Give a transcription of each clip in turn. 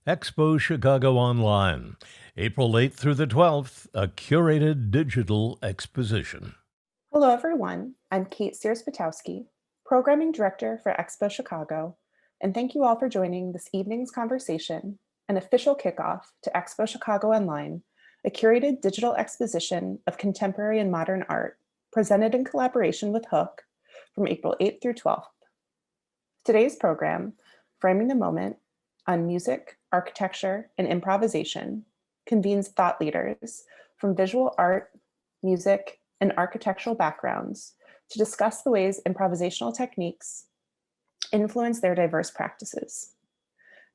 EXPO Chicago Online, April 8th through the 12th, a curated digital exposition. Hello, everyone. I'm Kate Sears-Patowski, Programming Director for EXPO Chicago, and thank you all for joining this evening's conversation, an official kickoff to EXPO Chicago Online, a curated digital exposition of contemporary and modern art presented in collaboration with Hook from April 8th through 12th. Today's program, Framing the Moment on Music, Architecture, and Improvisation, convenes thought leaders from visual art, music, and architectural backgrounds to discuss the ways improvisational techniques influence their diverse practices.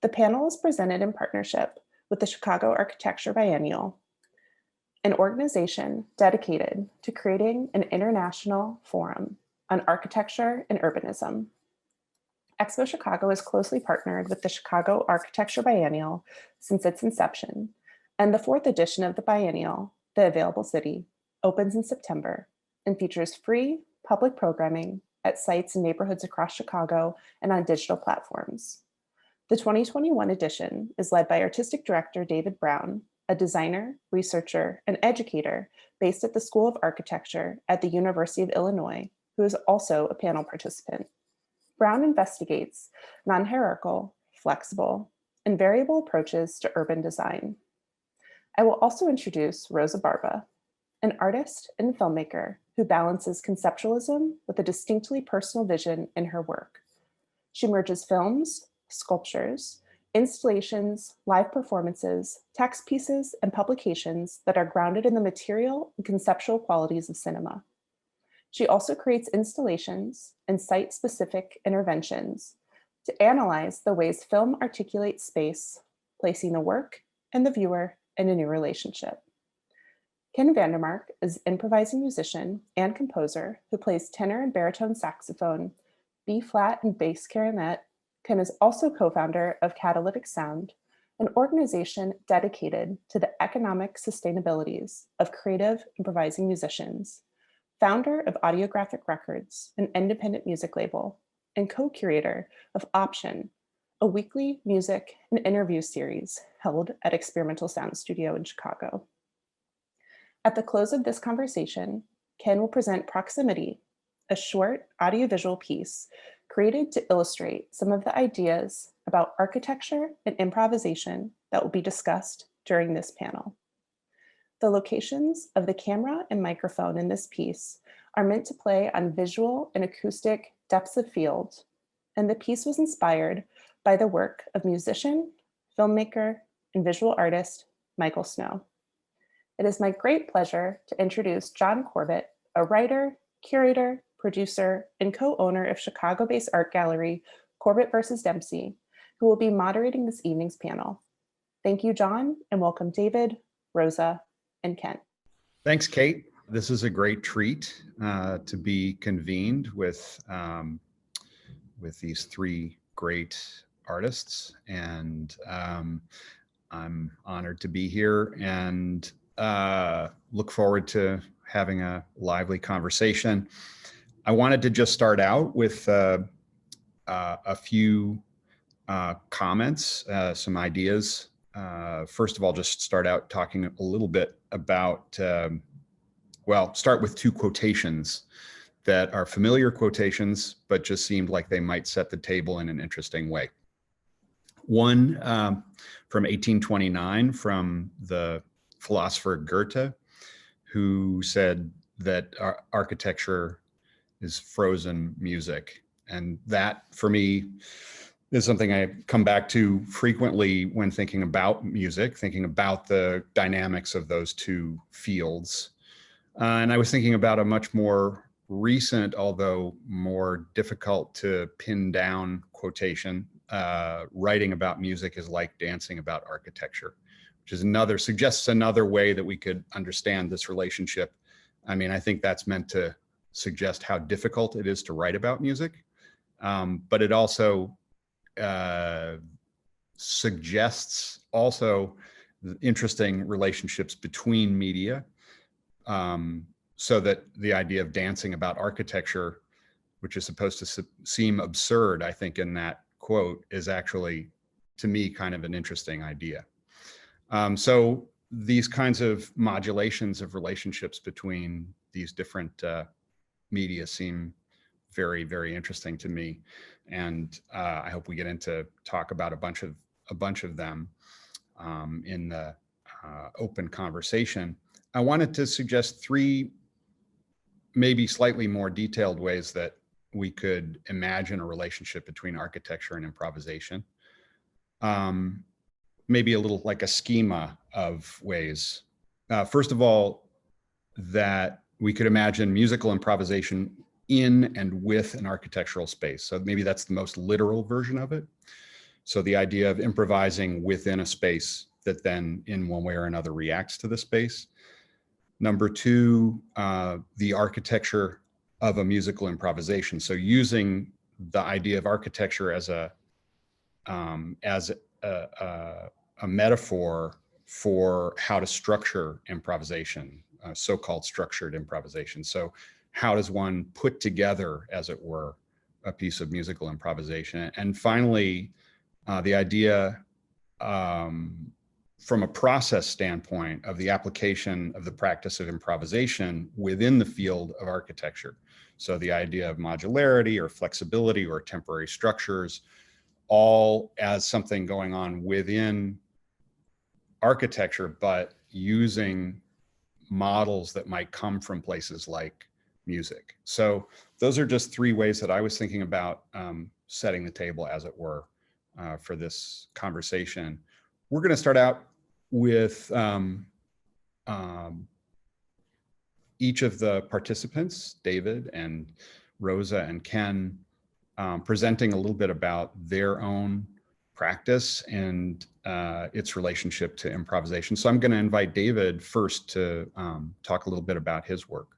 The panel is presented in partnership with the Chicago Architecture Biennial, an organization dedicated to creating an international forum on architecture and urbanism. EXPO Chicago is closely partnered with the Chicago Architecture Biennial since its inception, and the fourth edition of the biennial, The Available City, opens in September and features free public programming at sites in neighborhoods across Chicago and on digital platforms. The 2021 edition is led by Artistic Director David Brown, a designer, researcher, and educator based at the School of Architecture at the University of Illinois, who is also a panel participant. Brown investigates non-hierarchical, flexible, and variable approaches to urban design. I will also introduce Rosa Barba, an artist and filmmaker who balances conceptualism with a distinctly personal vision in her work. She merges films, sculptures, installations, live performances, text pieces, and publications that are grounded in the material and conceptual qualities of cinema. She also creates installations and site-specific interventions to analyze the ways film articulates space, placing the work and the viewer in a new relationship. Ken Vandermark is an improvising musician and composer who plays tenor and baritone saxophone, B-flat and bass clarinet. Ken is also co-founder of Catalytic Sound, an organization dedicated to the economic sustainabilities of creative improvising musicians, founder of Audiographic Records, an independent music label, and co-curator of Option, a weekly music and interview series held at Experimental Sound Studio in Chicago. At the close of this conversation, Ken will present Proximity, a short audiovisual piece created to illustrate some of the ideas about architecture and improvisation that will be discussed during this panel. The locations of the camera and microphone in this piece are meant to play on visual and acoustic depths of field, and the piece was inspired by the work of musician, filmmaker, and visual artist Michael Snow. It is my great pleasure to introduce John Corbett, a writer, curator, producer, and co-owner of Chicago-based art gallery Corbett vs. Dempsey, who will be moderating this evening's panel. Thank you, John, and welcome David, Rosa, and Ken. Thanks, Kate. This is a great treat to be convened with these three great artists, and I'm honored to be here and look forward to having a lively conversation. I wanted to just start out with a few comments, some ideas. First of all, just start out talking a little bit about, start with two quotations that are familiar quotations, but just seemed like they might set the table in an interesting way. One from 1829 from the philosopher Goethe, who said that architecture is frozen music. And that, for me, is something I come back to frequently when thinking about music, thinking about the dynamics of those two fields. And I was thinking about a much more recent, although more difficult to pin down quotation. Writing about music is like dancing about architecture, which is suggests another way that we could understand this relationship. I mean, I think that's meant to suggest how difficult it is to write about music, but it also suggests also interesting relationships between media, so that the idea of dancing about architecture, which is supposed to seem absurd, I think, in that quote, is actually to me, kind of an interesting idea. So these kinds of modulations of relationships between these different media seem very, very interesting to me. And I hope we get into talk about a bunch of them in the open conversation. I wanted to suggest three maybe slightly more detailed ways that we could imagine a relationship between architecture and improvisation. Maybe a little like a schema of ways. First of all, that we could imagine musical improvisation in and with an architectural space. So maybe that's the most literal version of it. So the idea of improvising within a space that then in one way or another reacts to the space. Number two, the architecture of a musical improvisation. So using the idea of architecture as a metaphor for how to structure improvisation, so-called structured improvisation. So how does one put together, as it were, a piece of musical improvisation? And finally, the idea from a process standpoint of the application of the practice of improvisation within the field of architecture. So the idea of modularity or flexibility or temporary structures, all as something going on within architecture, but using models that might come from places like music. So those are just three ways that I was thinking about setting the table, as it were, for this conversation. We're going to start out with each of the participants, David and Rosa and Ken, presenting a little bit about their own practice and its relationship to improvisation. So I'm going to invite David first to talk a little bit about his work.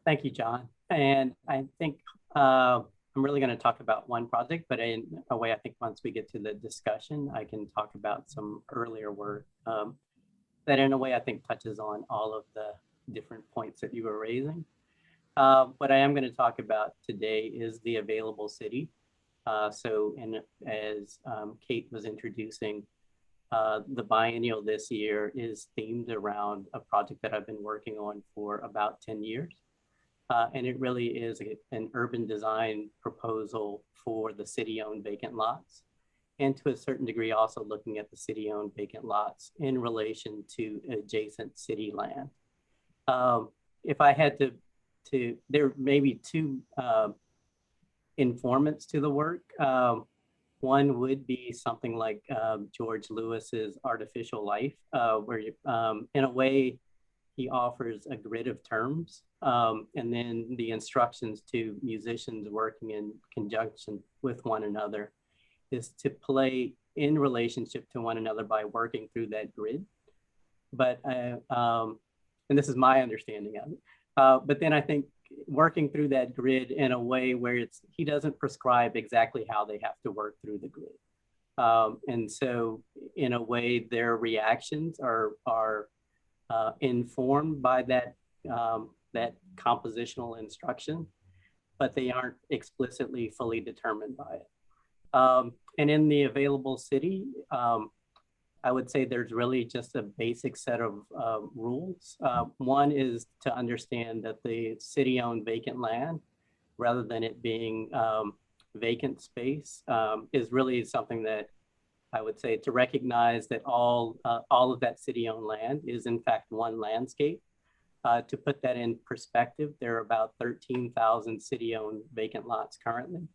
Thank you, John. And I think I'm really going to talk about one project, but in a way, I think once we get to the discussion, I can talk about some earlier work that in a way I think touches on all of the different points that you were raising. What I am going to talk about today is the available city. As Kate was introducing, the biennial this year is themed around a project that I've been working on for about 10 years. And it really is an urban design proposal for the city-owned vacant lots, and to a certain degree also looking at the city-owned vacant lots in relation to adjacent city land. If I had to there may be two informants to the work. One would be something like George Lewis's Artificial Life, where in a way he offers a grid of terms, and then the instructions to musicians working in conjunction with one another is to play in relationship to one another by working through that grid. But, and this is my understanding of it, but then I think working through that grid in a way where he doesn't prescribe exactly how they have to work through the grid. And so in a way, their reactions are informed by that compositional instruction, but they aren't explicitly fully determined by it. And in the available city, I would say there's really just a basic set of rules. One is to understand that the city-owned vacant land, rather than it being vacant space, is really something that I would say to recognize that all of that city-owned land is in fact one landscape. To put that in perspective, there are about 13,000 city-owned vacant lots currently.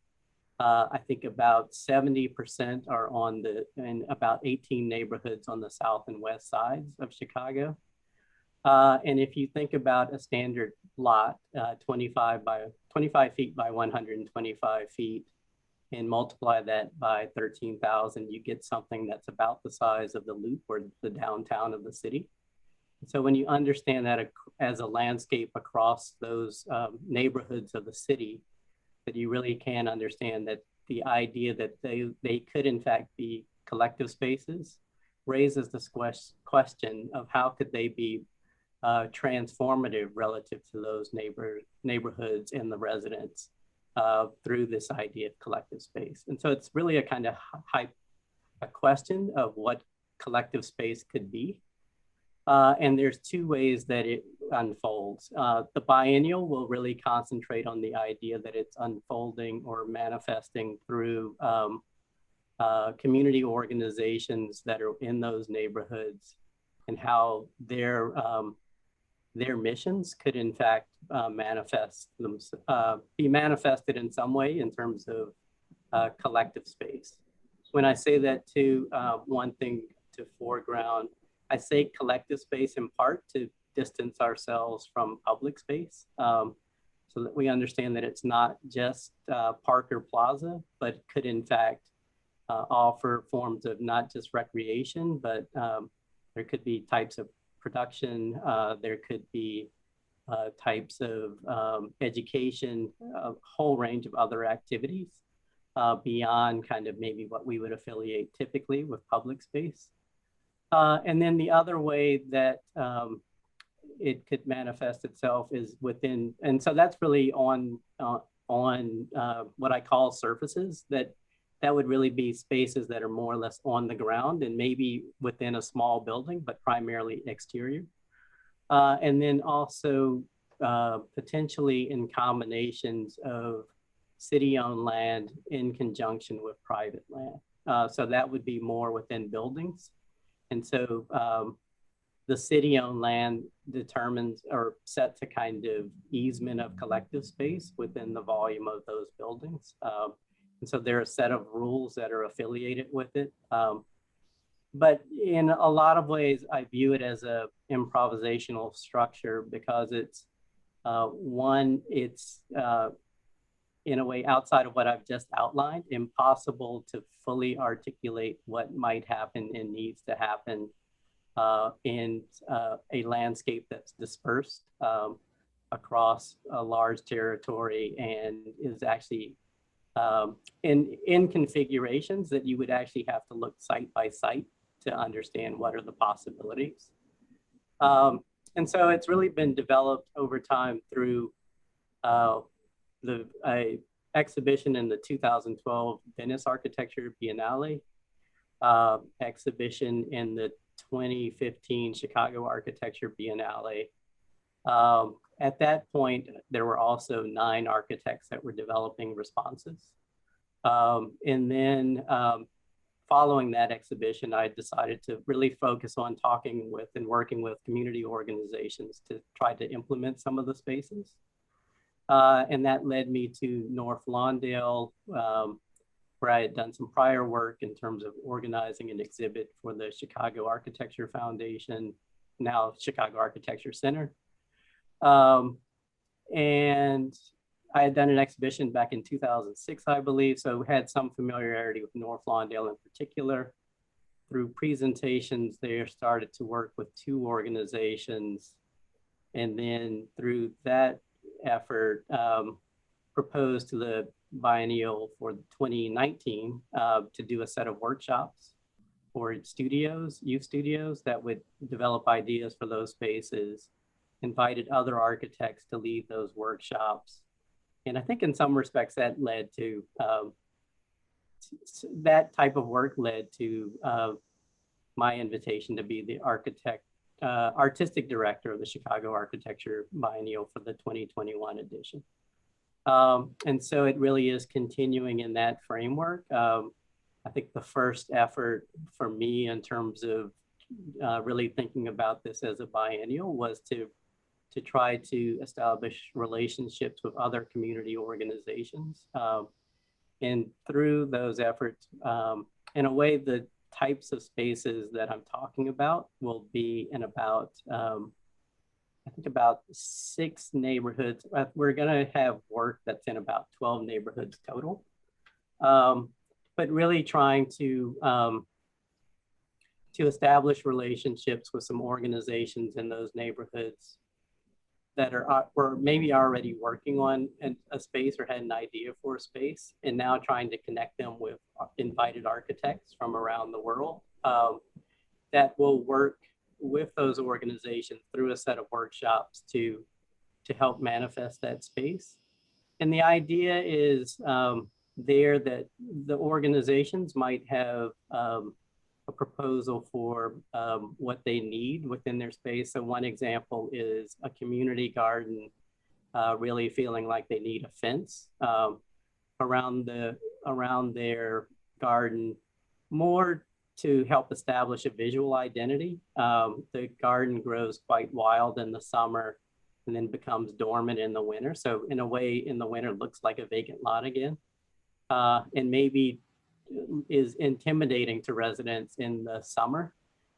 I think about 70% are in about 18 neighborhoods on the south and west sides of Chicago. And if you think about a standard lot, 25 feet by 125 feet, and multiply that by 13,000, you get something that's about the size of the Loop, or the downtown of the city. So when you understand that as a landscape across those neighborhoods of the city, that you really can understand that the idea that they could in fact be collective spaces raises this question of how could they be transformative relative to those neighborhoods and the residents through this idea of collective space. And so it's really a kind of a question of what collective space could be. And there's two ways that it unfolds. The biennial will really concentrate on the idea that it's unfolding or manifesting through community organizations that are in those neighborhoods, and how their missions could in fact be manifested in some way in terms of collective space. When I say that too, one thing to foreground, I say collective space in part to distance ourselves from public space, so that we understand that it's not just park or plaza, but could in fact offer forms of not just recreation, but there could be types of production, there could be types of education, a whole range of other activities beyond kind of maybe what we would affiliate typically with public space. And then the other way that it could manifest itself is within, and so that's really on what I call surfaces, that would really be spaces that are more or less on the ground and maybe within a small building, but primarily exterior. And then also potentially in combinations of city-owned land in conjunction with private land. So that would be more within buildings. And so the city-owned land determines or sets a kind of easement of collective space within the volume of those buildings. And so there are a set of rules that are affiliated with it. But in a lot of ways, I view it as a improvisational structure because it's in a way outside of what I've just outlined, impossible to fully articulate what might happen and needs to happen in a landscape that's dispersed across a large territory and is actually in configurations that you would actually have to look site by site to understand what are the possibilities. And so it's really been developed over time through the exhibition in the 2012 Venice Architecture Biennial, exhibition in the 2015 Chicago Architecture Biennial. At that point, there were also 9 architects that were developing responses. And then following that exhibition, I decided to really focus on talking with and working with community organizations to try to implement some of the spaces. And that led me to North Lawndale, where I had done some prior work in terms of organizing an exhibit for the Chicago Architecture Foundation, now Chicago Architecture Center. And I had done an exhibition back in 2006, I believe, so had some familiarity with North Lawndale in particular. Through presentations there, started to work with 2 organizations, and then through that effort, proposed to the biennial for 2019 to do a set of workshops for studios, youth studios that would develop ideas for those spaces, invited other architects to lead those workshops. And I think in some respects that led to, that type of work led to my invitation to be the artistic director of the Chicago Architecture Biennial for the 2021 edition. And so it really is continuing in that framework. I think the first effort for me in terms of really thinking about this as a biennial was to try to establish relationships with other community organizations. And through those efforts, in a way, the types of spaces that I'm talking about will be in about, I think about 6 neighborhoods. We're gonna have work that's in about 12 neighborhoods total. But really trying to establish relationships with some organizations in those neighborhoods that are or maybe already working on a space or had an idea for a space, and now trying to connect them with invited architects from around the world that will work with those organizations through a set of workshops to help manifest that space. And the idea is there that the organizations might have a proposal for what they need within their space. So one example is a community garden really feeling like they need a fence around their garden, more to help establish a visual identity. The garden grows quite wild in the summer and then becomes dormant in the winter. So in a way, in the winter, it looks like a vacant lot again. And maybe is intimidating to residents in the summer.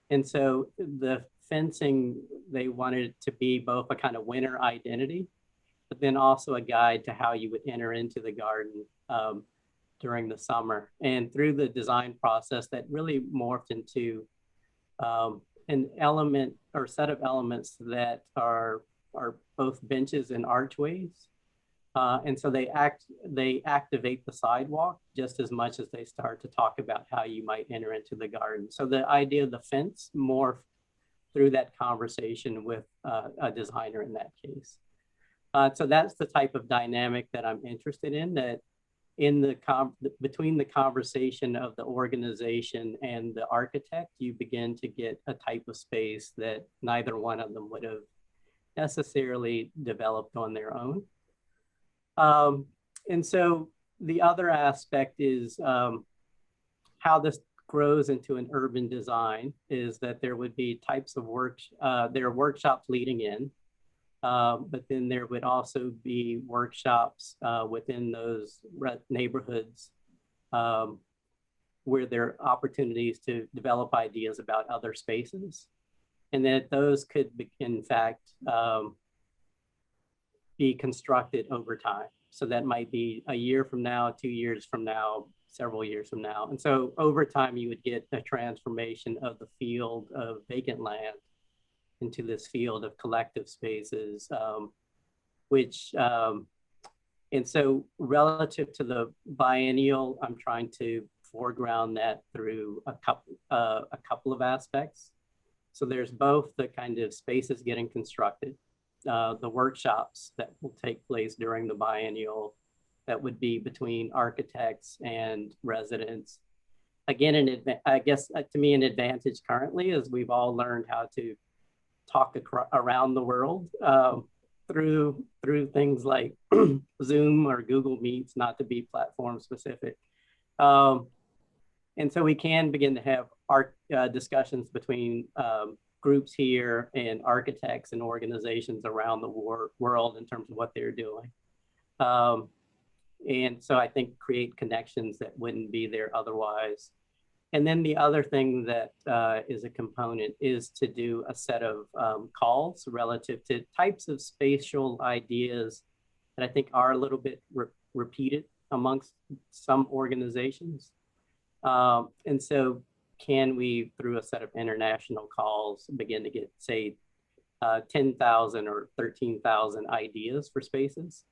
And so the fencing, they wanted it to be both a kind of winter identity, but then also a guide to how you would enter into the garden during the summer. And through the design process, that really morphed into an element or set of elements that are both benches and archways. And so they activate the sidewalk just as much as they start to talk about how you might enter into the garden. So the idea of the fence morphed through that conversation with a designer in that case. So that's the type of dynamic that I'm interested in, that in the between the conversation of the organization and the architect, you begin to get a type of space that neither one of them would have necessarily developed on their own. And so the other aspect is how this grows into an urban design is that there would be types of there are workshops leading in, but then there would also be workshops within those neighborhoods where there are opportunities to develop ideas about other spaces. And that those could be, in fact, be constructed over time. So that might be a year from now, 2 years from now, several years from now. And so over time, you would get a transformation of the field of vacant land into this field of collective spaces, and so relative to the biennial, I'm trying to foreground that through a couple of aspects. So there's both the kind of spaces getting constructed, the workshops that will take place during the biennial that would be between architects and residents. Again, I guess to me, an advantage currently is we've all learned how to talk around the world through things like Zoom or Google Meets, not to be platform specific. And so we can begin to have discussions between groups here and architects and organizations around the world in terms of what they're doing. And so I think create connections that wouldn't be there otherwise. And then the other thing that is a component is to do a set of calls relative to types of spatial ideas that I think are a little bit repeated amongst some organizations. And so can we, through a set of international calls, begin to get, say, 10,000 or 13,000 ideas for spaces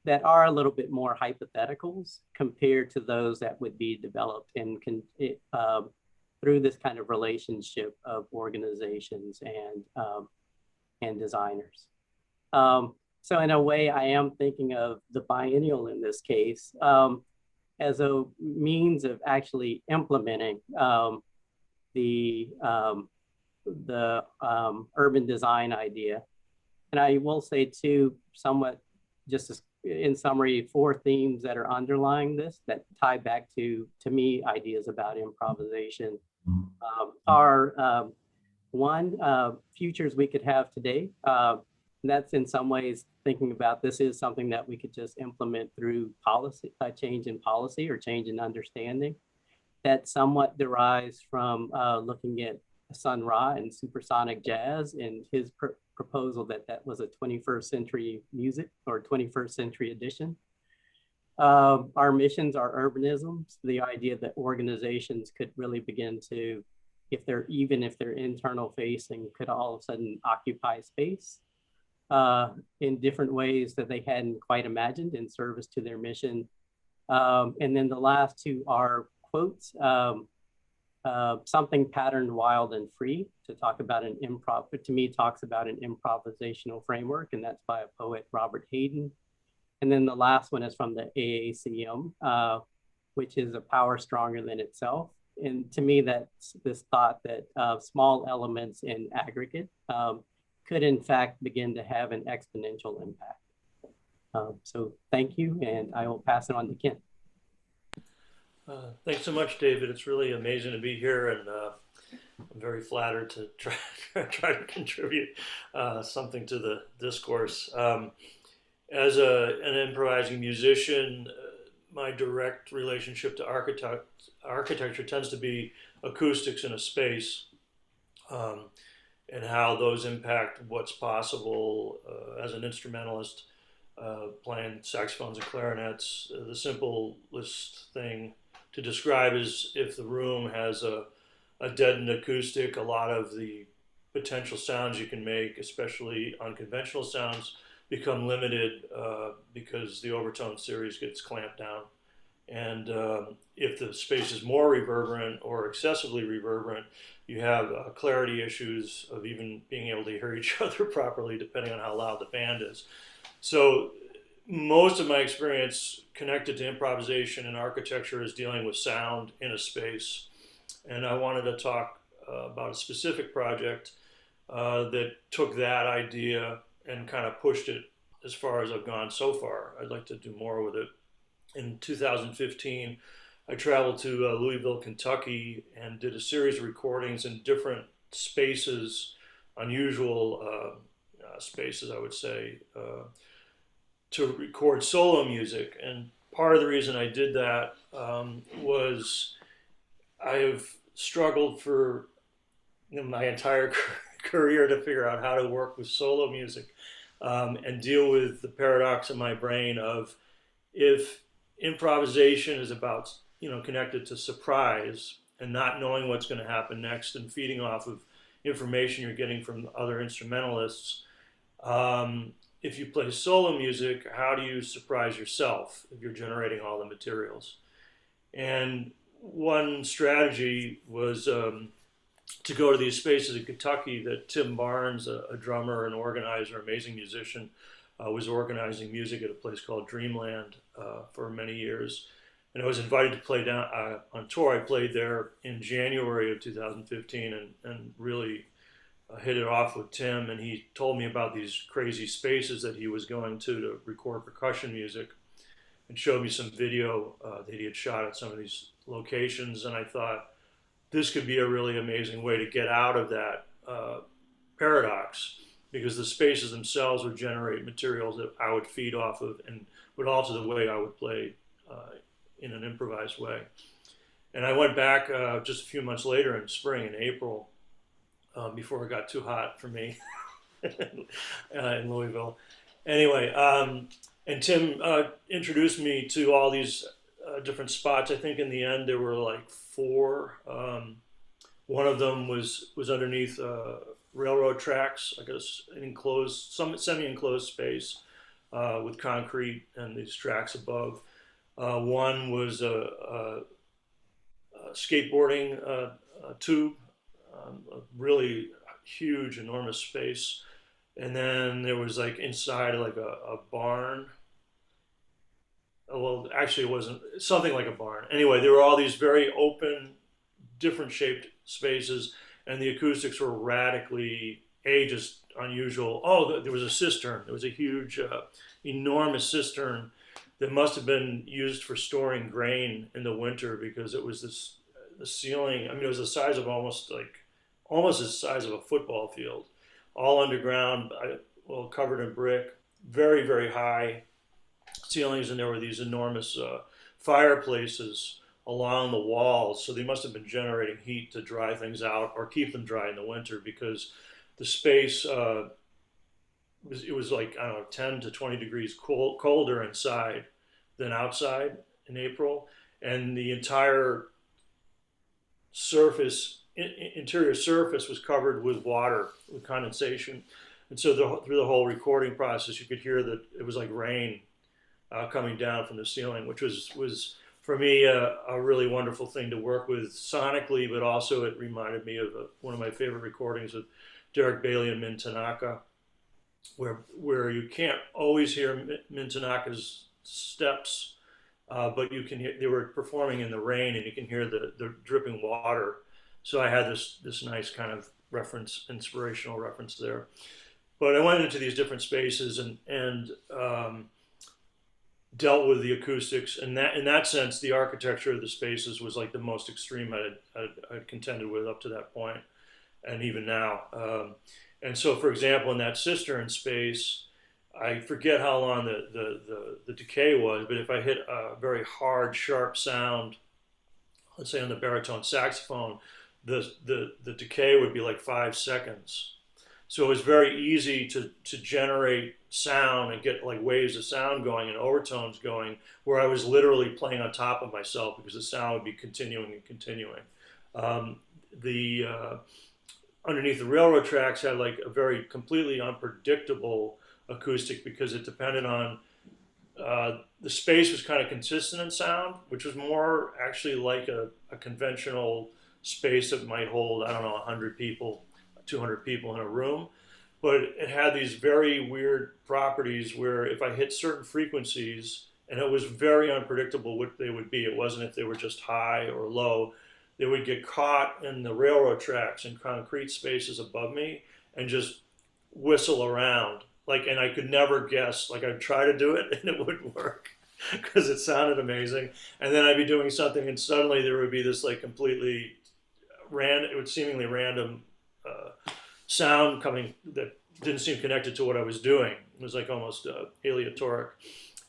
that are a little bit more hypotheticals compared to those that would be developed through this kind of relationship of organizations and designers. So in a way, I am thinking of the biennial in this case as a means of actually implementing the urban design idea. And I will say too, somewhat just as in summary, 4 themes that are underlying this that tie back to me, ideas about improvisation are one, futures we could have today. And that's in some ways thinking about this is something that we could just implement through policy, change in policy or change in understanding. That somewhat derives from looking at Sun Ra and supersonic jazz and his proposal that was a 21st century music or 21st century edition. Our missions are urbanisms, the idea that organizations could really begin to, even if they're internal facing, could all of a sudden occupy space in different ways that they hadn't quite imagined in service to their mission. And then the last 2 are quotes. Something patterned, wild, and free, to talk about an to me, talks about an improvisational framework, and that's by a poet, Robert Hayden. And then the last one is from the AACM, which is a power stronger than itself. And to me, that's this thought that small elements in aggregate could in fact begin to have an exponential impact. So thank you, and I will pass it on to Ken. Thanks so much, David. It's really amazing to be here, and I'm very flattered to try to contribute something to the discourse. As an improvising musician, my direct relationship to architecture tends to be acoustics in a space, and how those impact what's possible as an instrumentalist, playing saxophones and clarinets. The simplest thing to describe is if the room has a deadened acoustic, a lot of the potential sounds you can make, especially unconventional sounds, become limited because the overtone series gets clamped down. And if the space is more reverberant or excessively reverberant, you have clarity issues of even being able to hear each other properly, depending on how loud the band is. So most of my experience connected to improvisation and architecture is dealing with sound in a space. And I wanted to talk about a specific project that took that idea and kind of pushed it as far as I've gone so far. I'd like to do more with it. In 2015, I traveled to Louisville, Kentucky, and did a series of recordings in different spaces, unusual spaces, I would say, to record solo music. And part of the reason I did that was I have struggled for my entire career to figure out how to work with solo music and deal with the paradox in my brain of, if improvisation is about, connected to surprise and not knowing what's going to happen next and feeding off of information you're getting from other instrumentalists, if you play solo music, how do you surprise yourself if you're generating all the materials? And one strategy was to go to these spaces in Kentucky that Tim Barnes, a drummer and organizer, amazing musician, was organizing music at a place called Dreamland for many years. And I was invited to play down on tour. I played there in January of 2015 and really hit it off with Tim. And he told me about these crazy spaces that he was going to record percussion music, and showed me some video that he had shot at some of these locations. And I thought, this could be a really amazing way to get out of that paradox, because the spaces themselves would generate materials that I would feed off of and would alter the way I would play in an improvised way. And I went back just a few months later in spring, in April, before it got too hot for me in Louisville. Anyway, and Tim introduced me to all these different spots. I think in the end there were like 4. One of them was underneath railroad tracks, I guess, an enclosed, semi-enclosed space with concrete and these tracks above. One was a skateboarding tube, a really huge, enormous space. And then there was like inside like a barn. Well, actually it wasn't, something like a barn. Anyway, there were all these very open, different shaped spaces, and the acoustics were radically, just unusual. Oh, there was a cistern. There was a huge, enormous cistern that must have been used for storing grain in the winter, because it was the ceiling, it was the size of almost the size of a football field, all underground, covered in brick, very, very high ceilings, and there were these enormous fireplaces along the walls. So they must have been generating heat to dry things out or keep them dry in the winter, because the space, it was like, 10 to 20 degrees colder inside than outside in April. And the entire interior surface was covered with water, with condensation. And so through the whole recording process, you could hear that it was like rain coming down from the ceiling, which was for me a really wonderful thing to work with sonically, but also it reminded me of one of my favorite recordings with Derek Bailey and Min Tanaka, where you can't always hear Mintanaka's steps, but you can hear, they were performing in the rain and you can hear the dripping water. So I had this nice kind of reference, inspirational reference there. But I went into these different spaces and dealt with the acoustics, and that in that sense, the architecture of the spaces was like the most extreme I'd contended with up to that point, and even now. And so, for example, in that cistern space, I forget how long the decay was, but if I hit a very hard, sharp sound, let's say on the baritone saxophone, the decay would be like 5 seconds. So it was very easy to generate sound and get like waves of sound going and overtones going, where I was literally playing on top of myself because the sound would be continuing and continuing. The underneath the railroad tracks had like a very completely unpredictable acoustic because it depended on the space was kind of consistent in sound, which was more actually like a conventional space that might hold, I don't know, 100 people, 200 people in a room. But it had these very weird properties where if I hit certain frequencies, and it was very unpredictable what they would be, it wasn't if they were just high or low, they would get caught in the railroad tracks and concrete spaces above me and just whistle around. Like, and I could never guess, like I'd try to do it and it wouldn't work because it sounded amazing. And then I'd be doing something and suddenly there would be this like completely random, it would seemingly random sound coming that didn't seem connected to what I was doing. It was like almost aleatoric.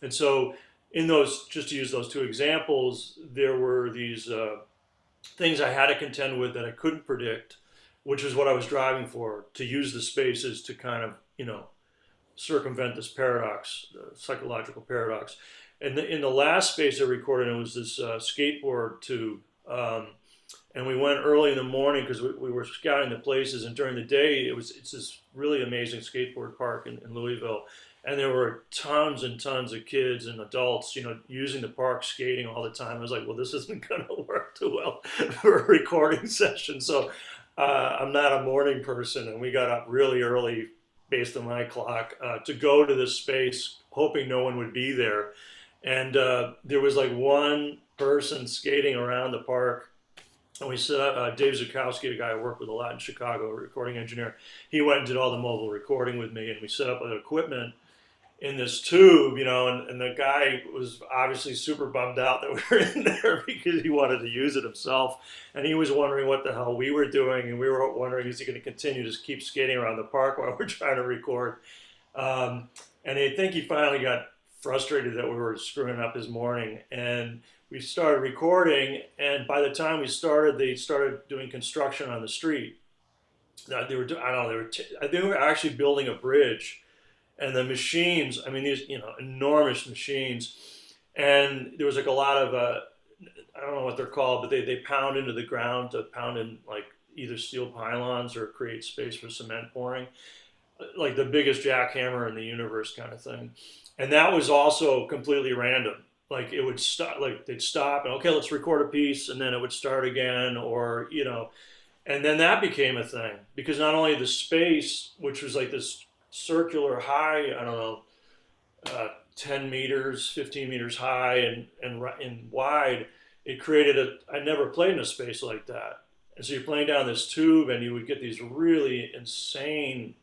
And so in those, just to use those two examples, there were these things I had to contend with that I couldn't predict, which is what I was driving for, to use the spaces to kind of, you know, circumvent this paradox, psychological paradox. And in the last space I recorded, it was this skateboard tube. And we went early in the morning because we were scouting the places, and during the day it's this really amazing skateboard park in Louisville, and there were tons and tons of kids and adults, you know, using the park, skating all the time. I was like, well, this isn't going to work too well for a recording session. So I'm not a morning person, and we got up really early based on my clock to go to this space, hoping no one would be there. And there was like one person skating around the park. And we set up, Dave Zukowski, a guy I work with a lot in Chicago, a recording engineer, he went and did all the mobile recording with me, and we set up the equipment in this tube, you know, and the guy was obviously super bummed out that we were in there because he wanted to use it himself, and he was wondering what the hell we were doing, and we were wondering, is he going to continue to just keep skating around the park while we're trying to record? And I think he finally got frustrated that we were screwing up his morning, and we started recording, and by the time we started, they started doing construction on the street. They were, they were actually building a bridge, and the machines, I mean, these, you know, enormous machines, and there was like a lot of, I don't know what they're called, but they pound into the ground to pound in like either steel pylons or create space for cement pouring, like the biggest jackhammer in the universe kind of thing. And that was also completely random. Like it would stop, like they'd stop and okay, let's record a piece, and then it would start again, or, you know, and then that became a thing because not only the space, which was like this circular high, I don't know, 10 meters, 15 meters high and wide, it created I never played in a space like that. And so you're playing down this tube and you would get these really insane,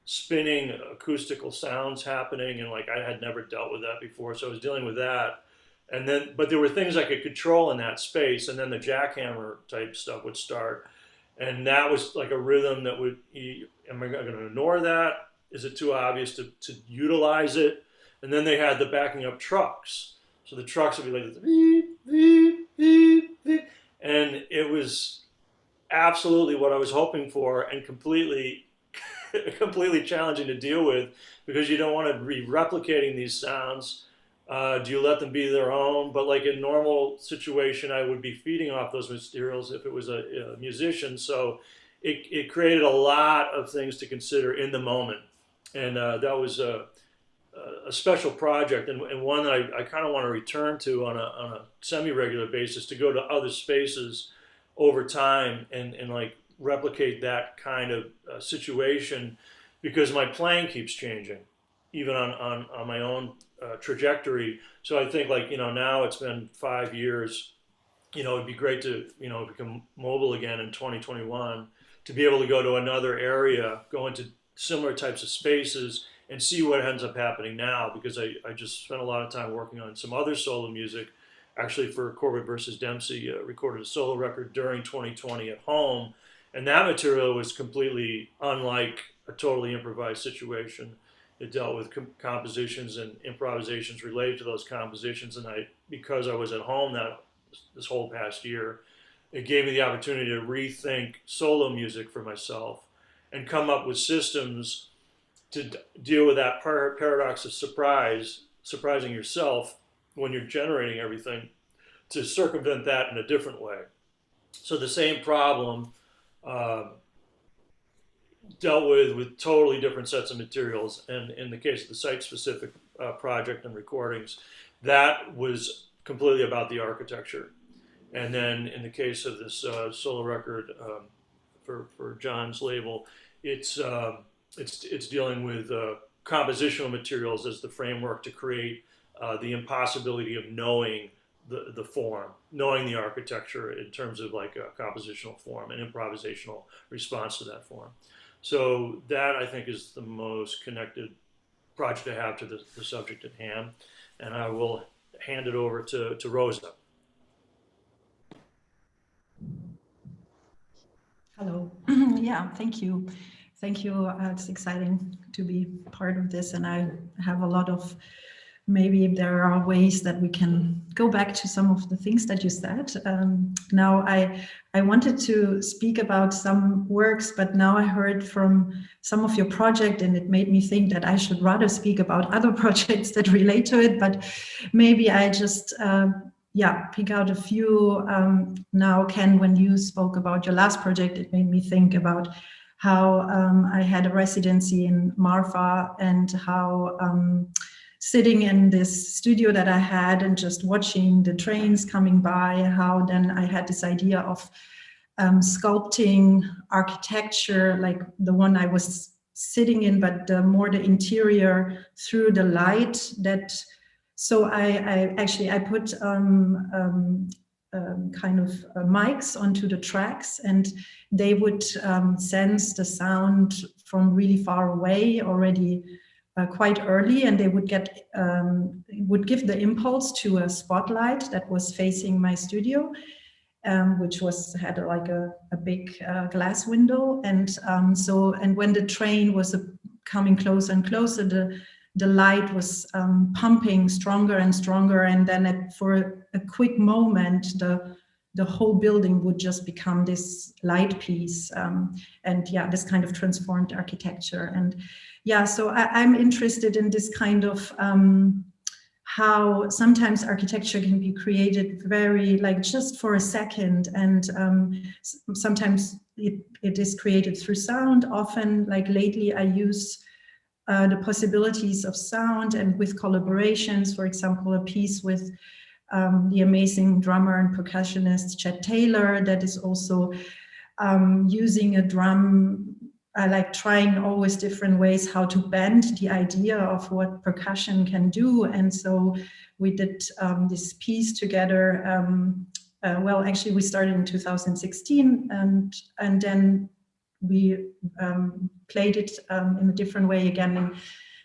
spinning acoustical sounds happening, and like I had never dealt with that before, so I was dealing with that. And then, but there were things I could control in that space, and then the jackhammer type stuff would start, and that was like a rhythm that would, am I going to ignore that? Is it too obvious to utilize it? And then they had the backing up trucks, so the trucks would be like this, beep, beep, beep, beep. And it was absolutely what I was hoping for, and completely challenging to deal with because you don't want to be replicating these sounds. Do you let them be their own? But like in normal situation, I would be feeding off those materials if it was a musician. So it created a lot of things to consider in the moment. And that was a special project, and one that I kind of want to return to on a semi-regular basis, to go to other spaces over time and like replicate that kind of situation, because my playing keeps changing, even on my own trajectory. So I think, like, now it's been 5 years, it'd be great to, become mobile again in 2021, to be able to go to another area, go into similar types of spaces and see what ends up happening now, because I just spent a lot of time working on some other solo music, actually for Corbett versus Dempsey, recorded a solo record during 2020 at home. And that material was completely unlike a totally improvised situation. It dealt with compositions and improvisations related to those compositions. And because I was at home this whole past year, it gave me the opportunity to rethink solo music for myself and come up with systems to deal with that paradox of surprising yourself when you're generating everything, to circumvent that in a different way. So the same problem dealt with totally different sets of materials. And in the case of the site-specific project and recordings, that was completely about the architecture. And then in the case of this solo record for John's label, it's dealing with compositional materials as the framework to create the impossibility of knowing the form, knowing the architecture in terms of like a compositional form, an improvisational response to that form. So that, I think, is the most connected project I have to the subject at hand. And I will hand it over to Rosa. Hello. Yeah, thank you. Thank you. It's exciting to be part of this, and I have a lot of, maybe there are ways that we can go back to some of the things that you said. Now I wanted to speak about some works, but now I heard from some of your project and it made me think that I should rather speak about other projects that relate to it, but maybe I just pick out a few. Now, Ken, when you spoke about your last project, it made me think about how I had a residency in Marfa, and how sitting in this studio that I had and just watching the trains coming by, how then I had this idea of sculpting architecture, like the one I was sitting in, but more the interior through the light that. So I put kind of mics onto the tracks, and they would sense the sound from really far away already quite early, and they would give the impulse to a spotlight that was facing my studio, which had like a big glass window, and when the train was coming closer and closer, the light was pumping stronger and stronger, and then for a quick moment, the whole building would just become this light piece, this kind of transformed architecture. And so I'm interested in this kind of how sometimes architecture can be created very, like, just for a second, and sometimes it is created through sound. Often, like lately, I use the possibilities of sound and with collaborations, for example, a piece with the amazing drummer and percussionist Chet Taylor that is also using a drum. I like trying always different ways how to bend the idea of what percussion can do. And so we did this piece together. Actually, we started in 2016, and then we played it in a different way again in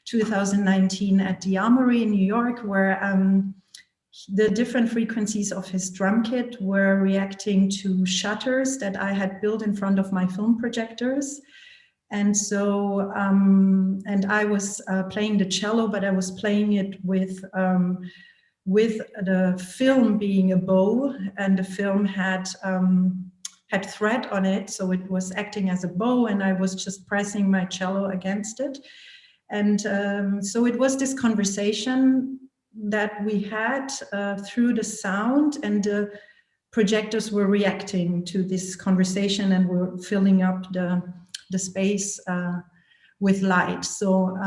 2019 at the Armory in New York, where the different frequencies of his drum kit were reacting to shutters that I had built in front of my film projectors. And so, and I was playing the cello, but I was playing it with the film being a bow, and the film had thread on it, so it was acting as a bow, and I was just pressing my cello against it. And so it was this conversation that we had through the sound, and the projectors were reacting to this conversation and were filling up the space with light. So,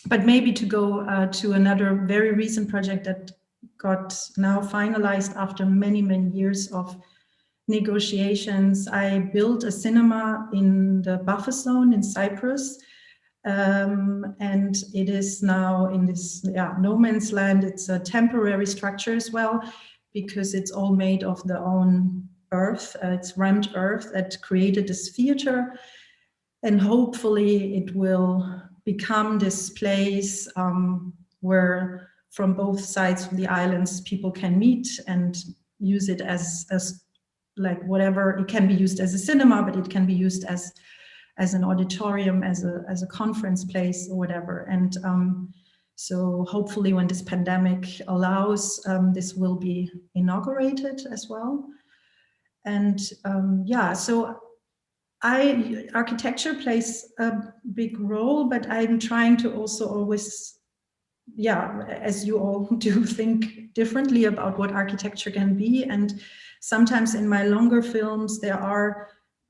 but maybe to go to another very recent project that got now finalized after many, many years of negotiations. I built a cinema in the buffer zone in Cyprus. And it is now in this no man's land. It's a temporary structure as well, because it's all made of their own earth. It's rammed earth that created this theater. And hopefully it will become this place where from both sides of the islands people can meet and use it as like whatever. It can be used as a cinema, but it can be used as an auditorium, as a conference place or whatever. And so hopefully when this pandemic allows, this will be inaugurated as well. And so architecture plays a big role, but I'm trying to also always, as you all do, think differently about what architecture can be. And sometimes in my longer films, there are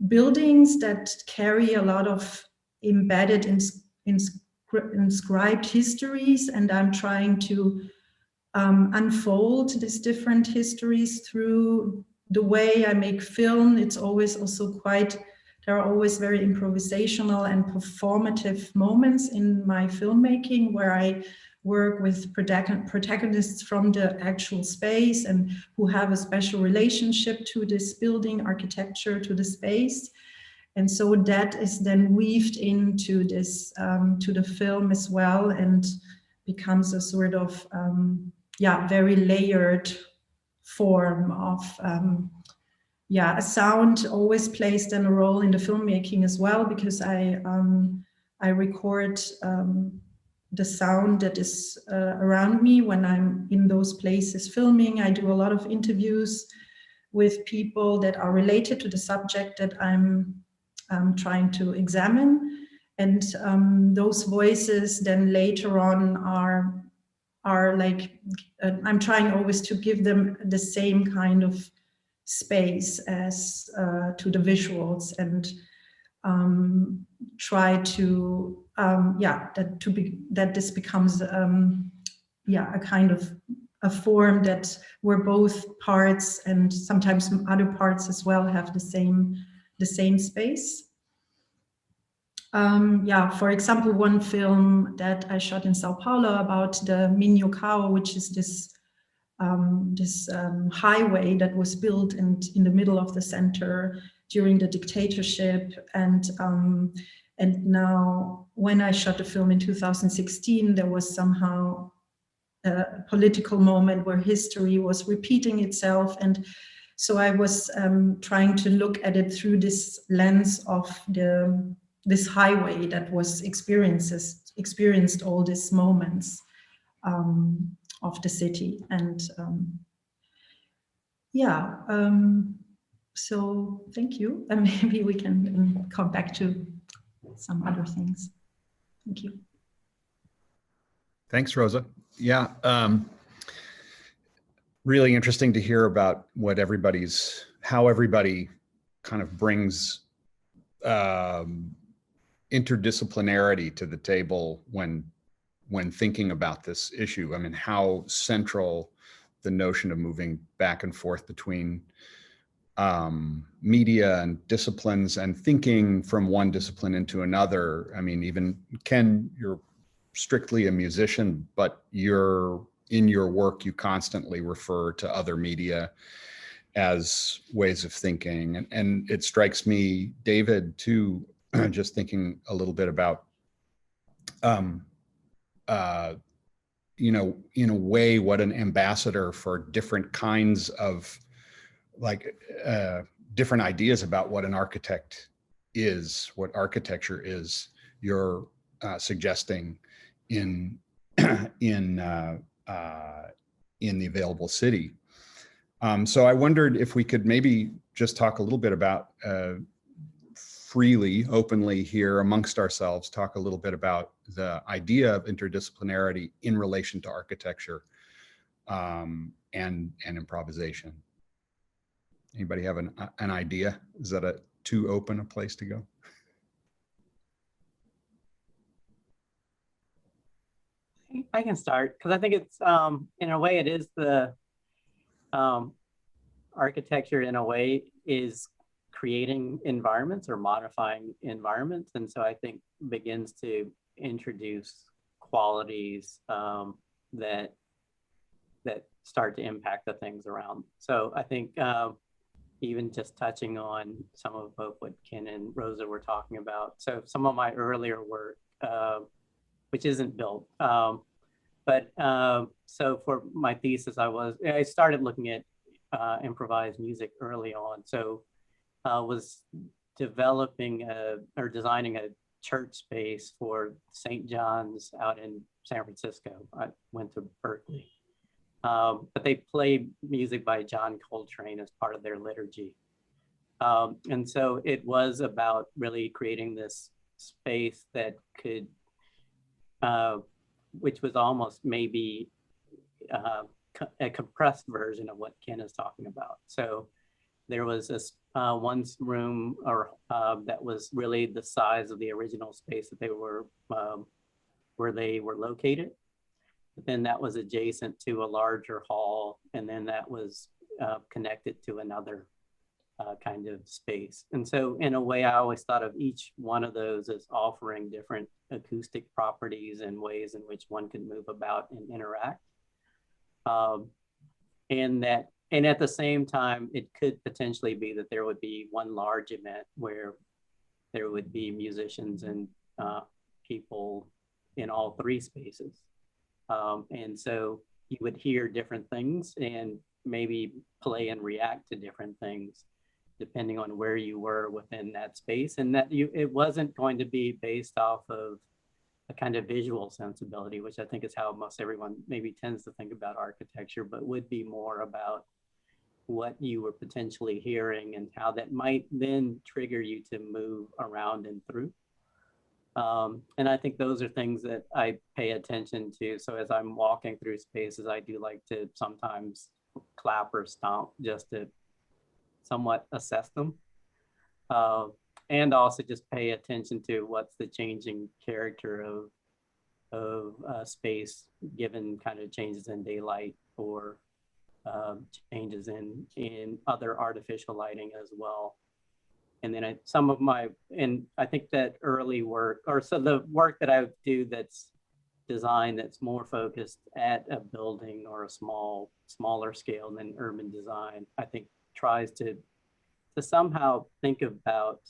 buildings that carry a lot of embedded inscribed histories, and I'm trying to unfold these different histories through the way I make film. It's always also there are always very improvisational and performative moments in my filmmaking where I work with protagonists from the actual space and who have a special relationship to this building, architecture, to the space. And so that is then weaved into this, to the film as well, and becomes a sort of, very layered form of, a sound always plays then a role in the filmmaking as well, because I record the sound that is around me when I'm in those places filming. I do a lot of interviews with people that are related to the subject that I'm trying to examine. And those voices then later on are like, I'm trying always to give them the same kind of space as to the visuals, and try to that this becomes a kind of a form that where both parts and sometimes other parts as well have the same space. For example, one film that I shot in Sao Paulo about the Minhocão, which is this highway that was built in the middle of the center during the dictatorship. And now when I shot the film in 2016, there was somehow a political moment where history was repeating itself. And so I was trying to look at it through this lens of this highway that was experienced all these moments of the city. And so thank you, and maybe we can come back to some other things. Thank you. Thanks, Rosa. Yeah, really interesting to hear about what how everybody kind of brings interdisciplinarity to the table when thinking about this issue. I mean, how central the notion of moving back and forth between media and disciplines and thinking from one discipline into another. I mean, even Ken, you're strictly a musician, but in your work, you constantly refer to other media as ways of thinking. And it strikes me, David, too, just thinking a little bit about, in a way, what an ambassador for different kinds of different ideas about what an architect is, what architecture is, you're suggesting in the available city. So I wondered if we could maybe just talk a little bit about freely, openly here amongst ourselves, talk a little bit about the idea of interdisciplinarity in relation to architecture and improvisation. Anybody have an idea? Is that too open a place to go? I can start, because I think it's, in a way, it is the architecture in a way is creating environments or modifying environments. And so I think begins to introduce qualities that start to impact the things around. So I think even just touching on some of both what Ken and Rosa were talking about. So some of my earlier work, which isn't built, but so for my thesis, I started looking at improvised music early on. So was developing or designing a church space for St. John's out in San Francisco. I went to Berkeley. But they play music by John Coltrane as part of their liturgy. And so it was about really creating this space that could, which was almost maybe a compressed version of what Ken is talking about. So there was this one room that was really the size of the original space that they were, where they were located. But then that was adjacent to a larger hall, and then that was connected to another kind of space. And so in a way, I always thought of each one of those as offering different acoustic properties and ways in which one can move about and interact. And at the same time, it could potentially be that there would be one large event where there would be musicians and people in all three spaces. And so you would hear different things and maybe play and react to different things depending on where you were within that space. And that it wasn't going to be based off of a kind of visual sensibility, which I think is how most everyone maybe tends to think about architecture, but would be more about what you were potentially hearing and how that might then trigger you to move around and through. And I think those are things that I pay attention to. So as I'm walking through spaces, I do like to sometimes clap or stomp just to somewhat assess them. And also just pay attention to what's the changing character of space given kind of changes in daylight or changes in other artificial lighting as well. And then I think that early work, or so the work that I do that's design that's more focused at a building or a smaller scale than urban design, I think tries to somehow think about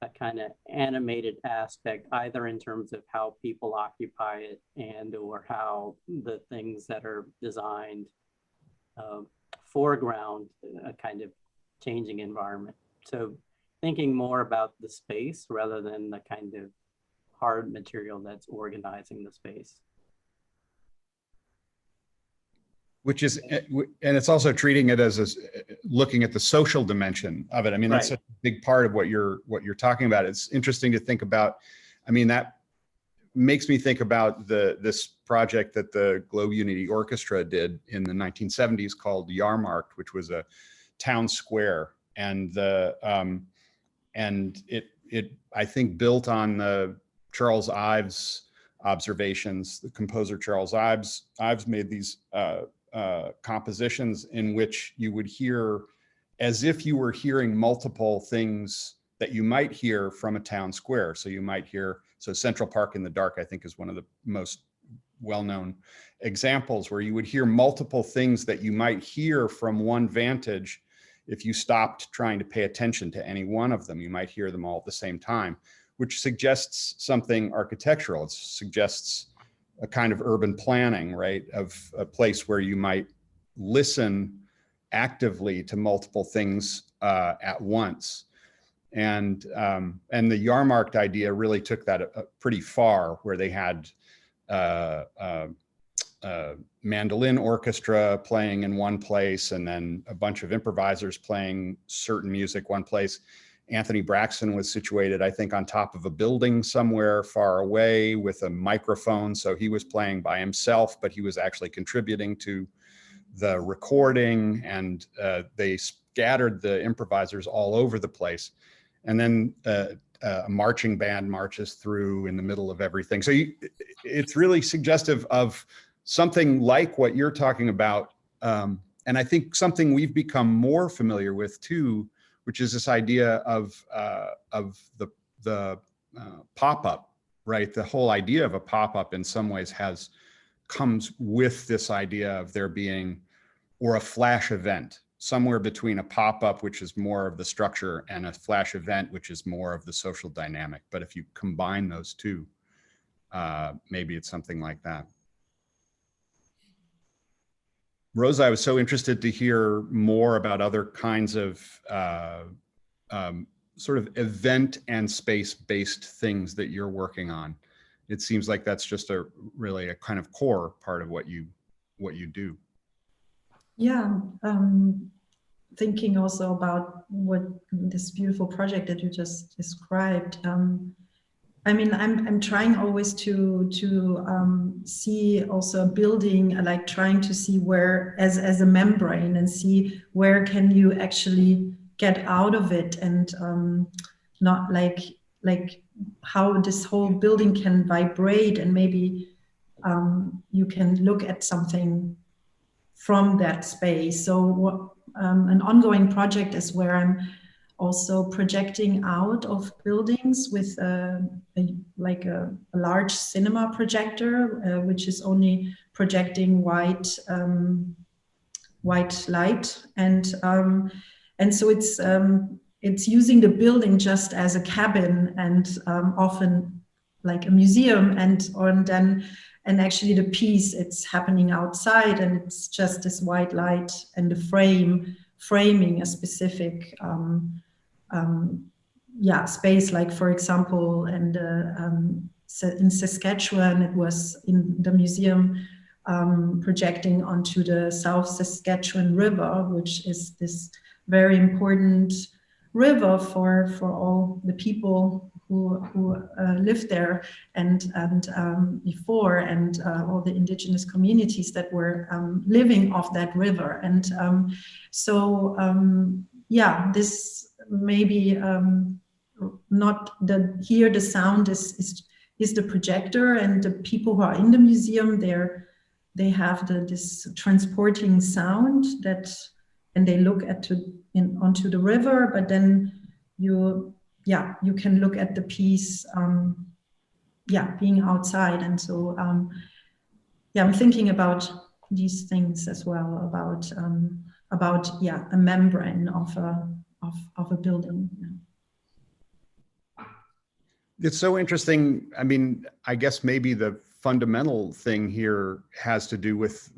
a kind of animated aspect, either in terms of how people occupy it and or how the things that are designed foreground a kind of changing environment. So thinking more about the space rather than the kind of hard material that's organizing the space. Which is, and it's also treating it as looking at the social dimension of it. I mean, that's a big part of what you're talking about. It's interesting to think about. I mean, that makes me think about this project that the Globe Unity Orchestra did in the 1970s called Jahrmarkt, which was a town square, and it I think built on the Charles Ives observations. The composer Charles Ives made these compositions in which you would hear as if you were hearing multiple things that you might hear from a town square. So you might hear, so Central Park in the Dark, I think, is one of the most well-known examples where you would hear multiple things that you might hear from one vantage. If you stopped trying to pay attention to any one of them, you might hear them all at the same time, which suggests something architectural. It suggests a kind of urban planning, right? Of a place where you might listen actively to multiple things at once. And the Jahrmarkt idea really took that pretty far, where they had mandolin orchestra playing in one place, and then a bunch of improvisers playing certain music one place. Anthony Braxton was situated, I think, on top of a building somewhere far away with a microphone. So he was playing by himself, but he was actually contributing to the recording, and they scattered the improvisers all over the place. And then a marching band marches through in the middle of everything. So it's really suggestive of something like what you're talking about, And I think something we've become more familiar with too, which is this idea of the pop-up, right? The whole idea of a pop-up in some ways comes with this idea of there being, or a flash event, somewhere between a pop-up, which is more of the structure, and a flash event, which is more of the social dynamic. But if you combine those two, maybe it's something like that. Rosa, I was so interested to hear more about other kinds of sort of event and space-based things that you're working on. It seems like that's just really a kind of core part of what you do. Yeah, thinking also about what this beautiful project that you just described. I mean, I'm trying always to see also a building, like trying to see where as a membrane, and see where can you actually get out of it, and not like how this whole building can vibrate, and maybe you can look at something from that space. So what an ongoing project is where I'm also projecting out of buildings with a large cinema projector, which is only projecting white light, and so it's using the building just as a cabin, and often like a museum, and actually the piece, it's happening outside, and it's just this white light and the framing a specific space. Like, for example, and in Saskatchewan, it was in the museum projecting onto the South Saskatchewan River, which is this very important river for all the people who lived there and before, and all the indigenous communities that were living off that river. And this maybe not here the sound is the projector, and the people who are in the museum, they have this transporting sound that, and they look onto the river, but then you can look at the piece being outside. And so I'm thinking about these things as well, about a membrane of a building. It's so interesting. I mean, I guess maybe the fundamental thing here has to do with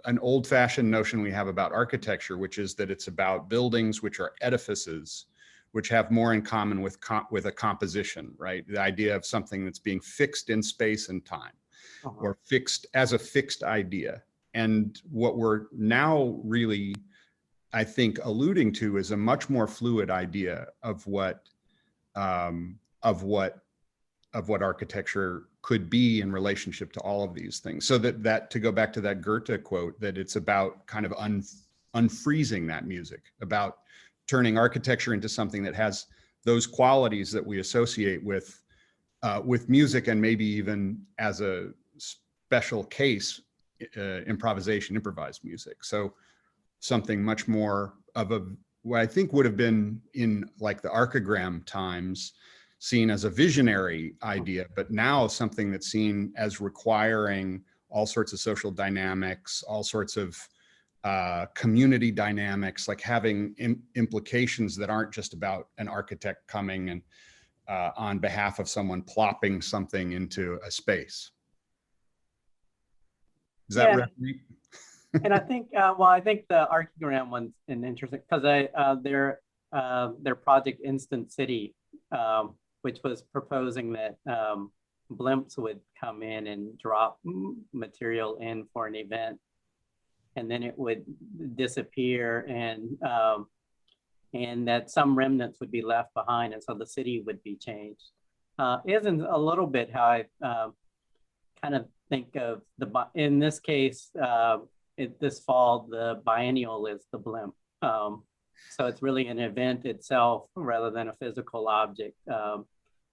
an old-fashioned notion we have about architecture, which is that it's about buildings which are edifices, which have more in common with a composition, right? The idea of something that's being fixed in space and time, or fixed as a fixed idea. And what we're now really, I think, alluding to is a much more fluid idea of what architecture could be in relationship to all of these things. So that to go back to that Goethe quote, that it's about kind of unfreezing that music, about turning architecture into something that has those qualities that we associate with music, and maybe even as a special case, improvised music. So something much more of what I think would have been in like the archigram times, seen as a visionary idea, but now something that's seen as requiring all sorts of social dynamics, all sorts of community dynamics, like having implications that aren't just about an architect coming and on behalf of someone plopping something into a space. Is that right? And I think, I think the archigram one's an interesting, because their project Instant City, which was proposing that blimps would come in and drop material in for an event, and then it would disappear, and that some remnants would be left behind, and so the city would be changed. Isn't a little bit how I kind of think of in this case, this fall, the biennial is the blimp. So it's really an event itself rather than a physical object,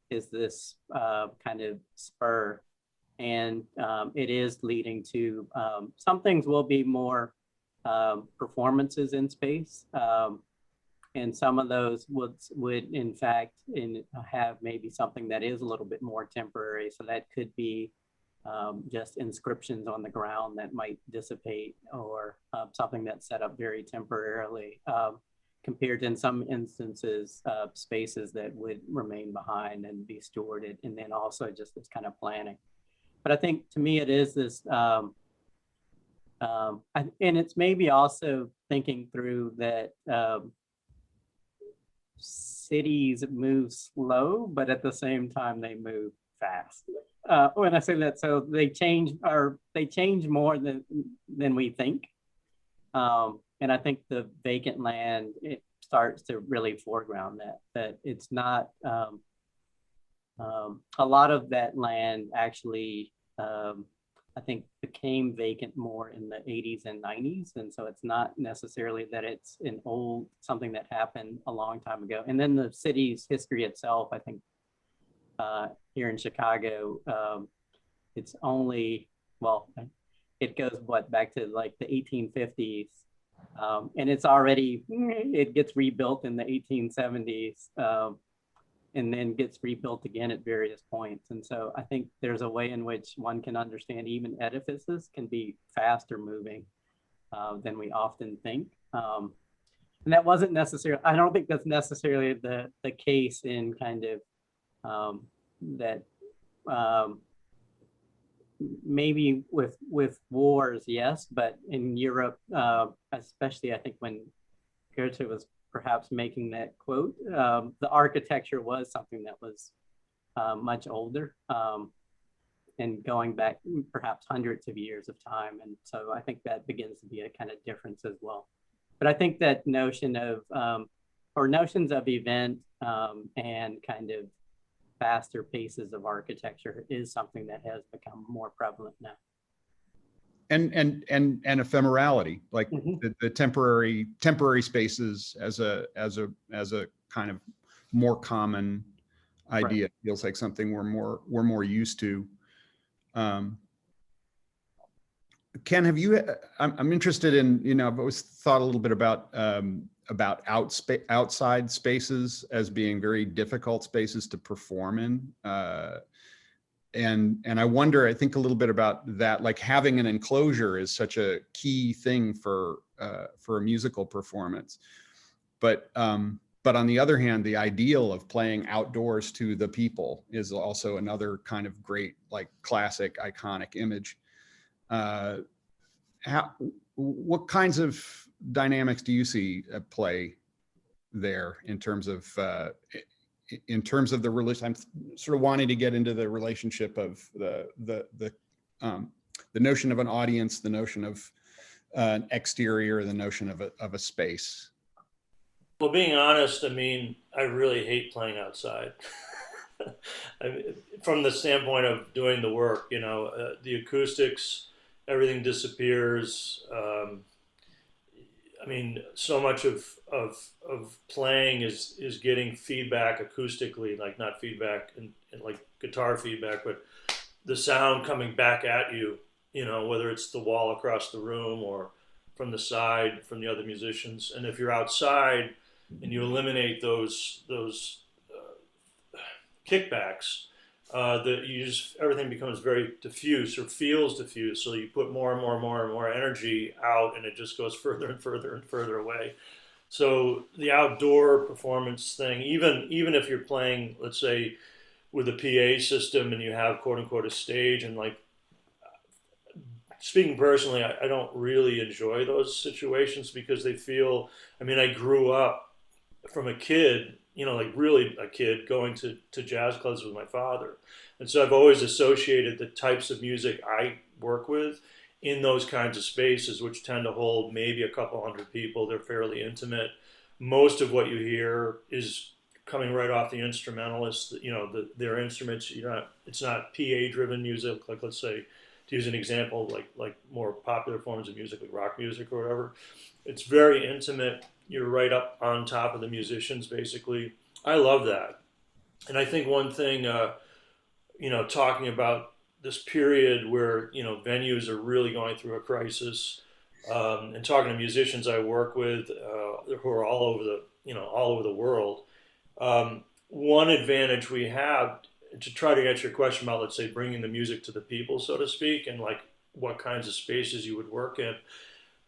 is this kind of spur And it is leading to some things will be more performances in space. And some of those would in fact have maybe something that is a little bit more temporary. So that could be just inscriptions on the ground that might dissipate, or something that's set up very temporarily, compared to in some instances spaces that would remain behind and be stewarded, and then also just this kind of planning. But I think to me it is this, and it's maybe also thinking through that cities move slow, but at the same time they move fast. When I say that, so they change more than we think. And I think the vacant land, it starts to really foreground that it's not, a lot of that land actually, I think became vacant more in the 80s and 90s. And so it's not necessarily that it's something that happened a long time ago. And then the city's history itself, I think, here in Chicago, it's only, well, it goes back to like the 1850s, and it's already, it gets rebuilt in the 1870s, and then gets rebuilt again at various points. And so I think there's a way in which one can understand even edifices can be faster moving than we often think. And that wasn't necessarily, I don't think that's necessarily the case in kind of that maybe with wars, yes, but in Europe, especially I think when Goethe was perhaps making that quote, the architecture was something that was much older, and going back perhaps hundreds of years of time. And so I think that begins to be a kind of difference as well. But I think that notion of, or notions of event and kind of faster paces of architecture is something that has become more prevalent now. And ephemerality, like the temporary spaces as a kind of more common idea. Right. Feels like something we're more used to. Ken, have you? I'm interested in, I've always thought a little bit about outside spaces as being very difficult spaces to perform in. And I wonder, I think a little bit about that, like having an enclosure is such a key thing for a musical performance. But on the other hand, the ideal of playing outdoors to the people is also another kind of great, like classic, iconic image. What kinds of dynamics do you see at play there in terms of the relation? I'm sort of wanting to get into the relationship of the notion of an audience, the notion of an exterior, the notion of a space. Well, being honest, I mean, I really hate playing outside. From the standpoint of doing the work, the acoustics, everything disappears. I mean, so much of playing is getting feedback acoustically, like not feedback in like guitar feedback, but the sound coming back at you, whether it's the wall across the room or from the side from the other musicians. And if you're outside and you eliminate those kickbacks, everything becomes very diffuse or feels diffuse. So you put more and more energy out, and it just goes further and further and further away. So the outdoor performance thing, even if you're playing, let's say, with a PA system and you have quote unquote a stage, and like speaking personally, I don't really enjoy those situations because they feel, I mean, I grew up from a kid, like really a kid going to jazz clubs with my father. And so I've always associated the types of music I work with in those kinds of spaces, which tend to hold maybe a couple hundred people. They're fairly intimate. Most of what you hear is coming right off the instrumentalists, their instruments. It's not PA driven music, like let's say, to use an example, like more popular forms of music, like rock music or whatever. It's very intimate. You're right up on top of the musicians, basically. I love that. And I think one thing, talking about this period where, you know, venues are really going through a crisis. And talking to musicians I work with who are all over the, you know, all over the world. One advantage we have, to try to answer your question about, let's say, bringing the music to the people, so to speak, and like what kinds of spaces you would work in.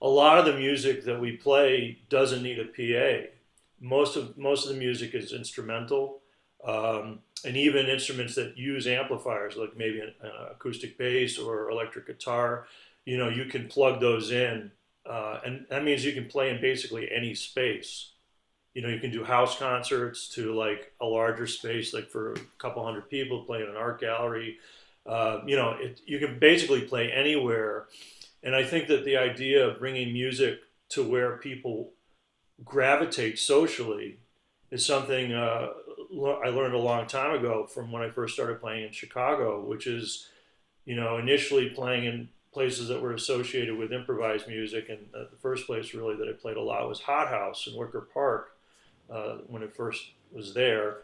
A lot of the music that we play doesn't need a PA. Most of the music is instrumental, and even instruments that use amplifiers, like maybe an acoustic bass or electric guitar. You know, you can plug those in, and that means you can play in basically any space. You know, you can do house concerts to like a larger space, like for a couple hundred people, play in an art gallery. You know, you can basically play anywhere. And I think that the idea of bringing music to where people gravitate socially is something I learned a long time ago from when I first started playing in Chicago, which is, you know, initially playing in places that were associated with improvised music. And the first place really that I played a lot was Hot House in Wicker Park when it first was there.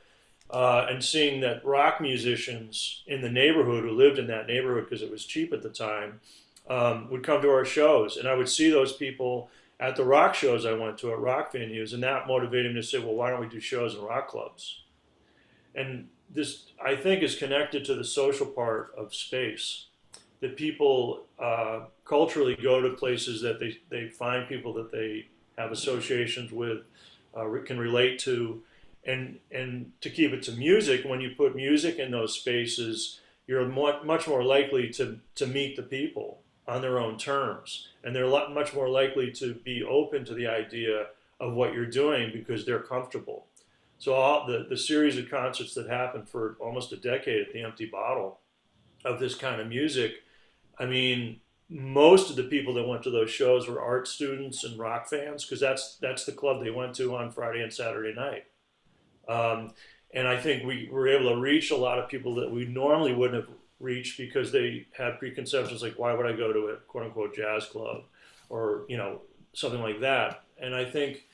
And seeing that rock musicians in the neighborhood who lived in that neighborhood because it was cheap at the time would come to our shows. And I would see those people at the rock shows I went to at rock venues, and that motivated me to say, well, why don't we do shows in rock clubs? And this, I think, is connected to the social part of space, that people culturally go to places that they find people that they have associations with, can relate to. And to keep it to music, when you put music in those spaces, you're much more likely to meet the people on their own terms. And they're much more likely to be open to the idea of what you're doing because they're comfortable. So the series of concerts that happened for almost a decade at the Empty Bottle of this kind of music, I mean, most of the people that went to those shows were art students and rock fans, because that's the club they went to on Friday and Saturday night. And I think we were able to reach a lot of people that we normally wouldn't have reached because they had preconceptions like, why would I go to a quote unquote jazz club or, you know, something like that. And I think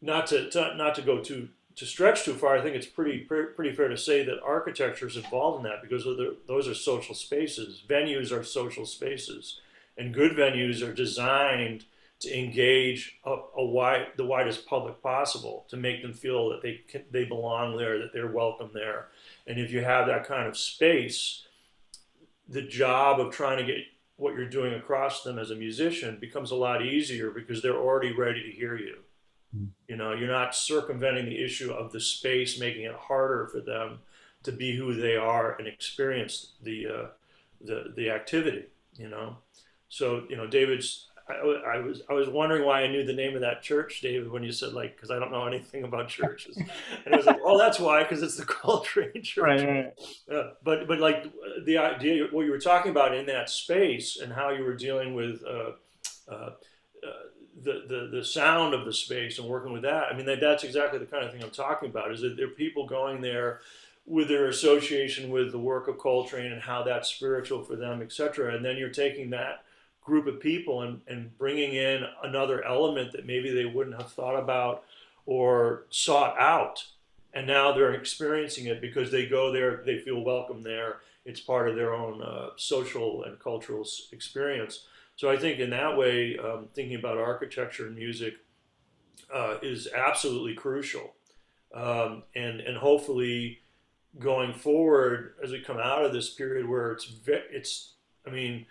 not to go to stretch too far, I think it's pretty fair to say that architecture is involved in that because those are social spaces. Venues are social spaces, and good venues are designed to engage the widest public possible, to make them feel that they belong there, that they're welcome there. And if you have that kind of space, the job of trying to get what you're doing across to them as a musician becomes a lot easier because they're already ready to hear you. You know, you're not circumventing the issue of the space, making it harder for them to be who they are and experience the activity. You know, so you know, I was wondering why I knew the name of that church, David, when you said like, because I don't know anything about churches, and I was like, oh, that's why, because it's the Coltrane Church. Right. But like the idea, what you were talking about in that space, and how you were dealing with the sound of the space and working with that. I mean, that's exactly the kind of thing I'm talking about. Is that there are people going there with their association with the work of Coltrane and how that's spiritual for them, etc. And then you're taking that group of people and bringing in another element that maybe they wouldn't have thought about or sought out. And now they're experiencing it because they go there, they feel welcome there. It's part of their own social and cultural experience. So I think in that way, thinking about architecture and music is absolutely crucial. And hopefully going forward, as we come out of this period where it's I mean,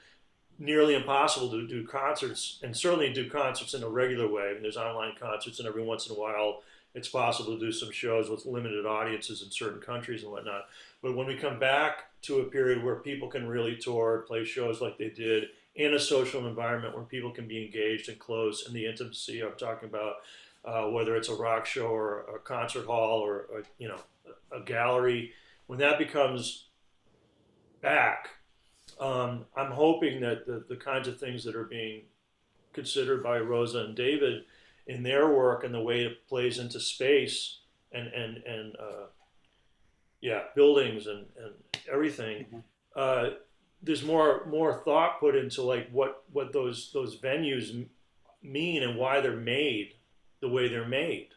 nearly impossible to do concerts, and certainly do concerts in a regular way. I mean, there's online concerts, and every once in a while it's possible to do some shows with limited audiences in certain countries and whatnot. But when we come back to a period where people can really tour, play shows like they did in a social environment where people can be engaged and close in the intimacy I'm talking about, whether it's a rock show or a concert hall or you know, a gallery, when that becomes back, I'm hoping that the kinds of things that are being considered by Rosa and David in their work and the way it plays into space and buildings and everything, there's more thought put into like what those venues mean and why they're made the way they're made,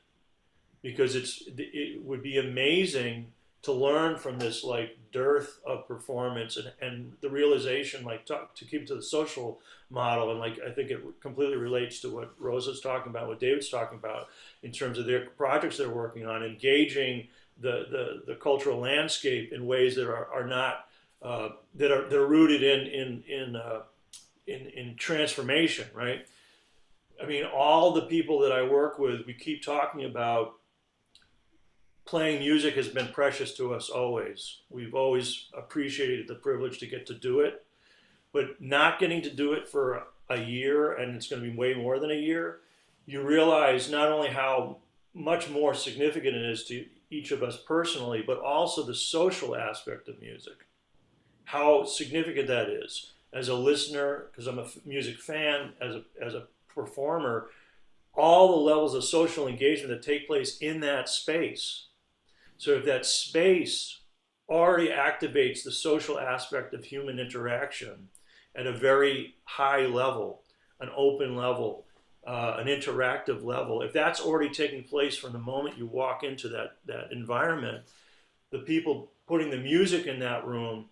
because it would be amazing to learn from this like dearth of performance and the realization, like to keep it to the social model. And like, I think it completely relates to what Rosa's talking about, what David's talking about in terms of their projects they're working on, engaging the cultural landscape in ways that are not, they're rooted in transformation, right? I mean, all the people that I work with, we keep talking about playing music has been precious to us always. We've always appreciated the privilege to get to do it, but not getting to do it for a year, and it's going to be way more than a year, you realize not only how much more significant it is to each of us personally, but also the social aspect of music, how significant that is as a listener, because I'm a music fan, as a performer, all the levels of social engagement that take place in that space. So if that space already activates the social aspect of human interaction at a very high level, an open level, an interactive level, if that's already taking place from the moment you walk into that environment, the people putting the music in that room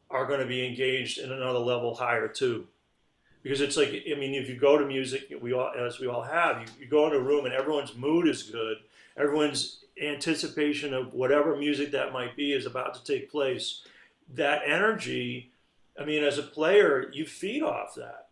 are going to be engaged in another level higher too. Because it's like, I mean, if you go to music, as we all have, you go into a room and everyone's mood is good, everyone's anticipation of whatever music that might be is about to take place. That energy, I mean, as a player, you feed off that.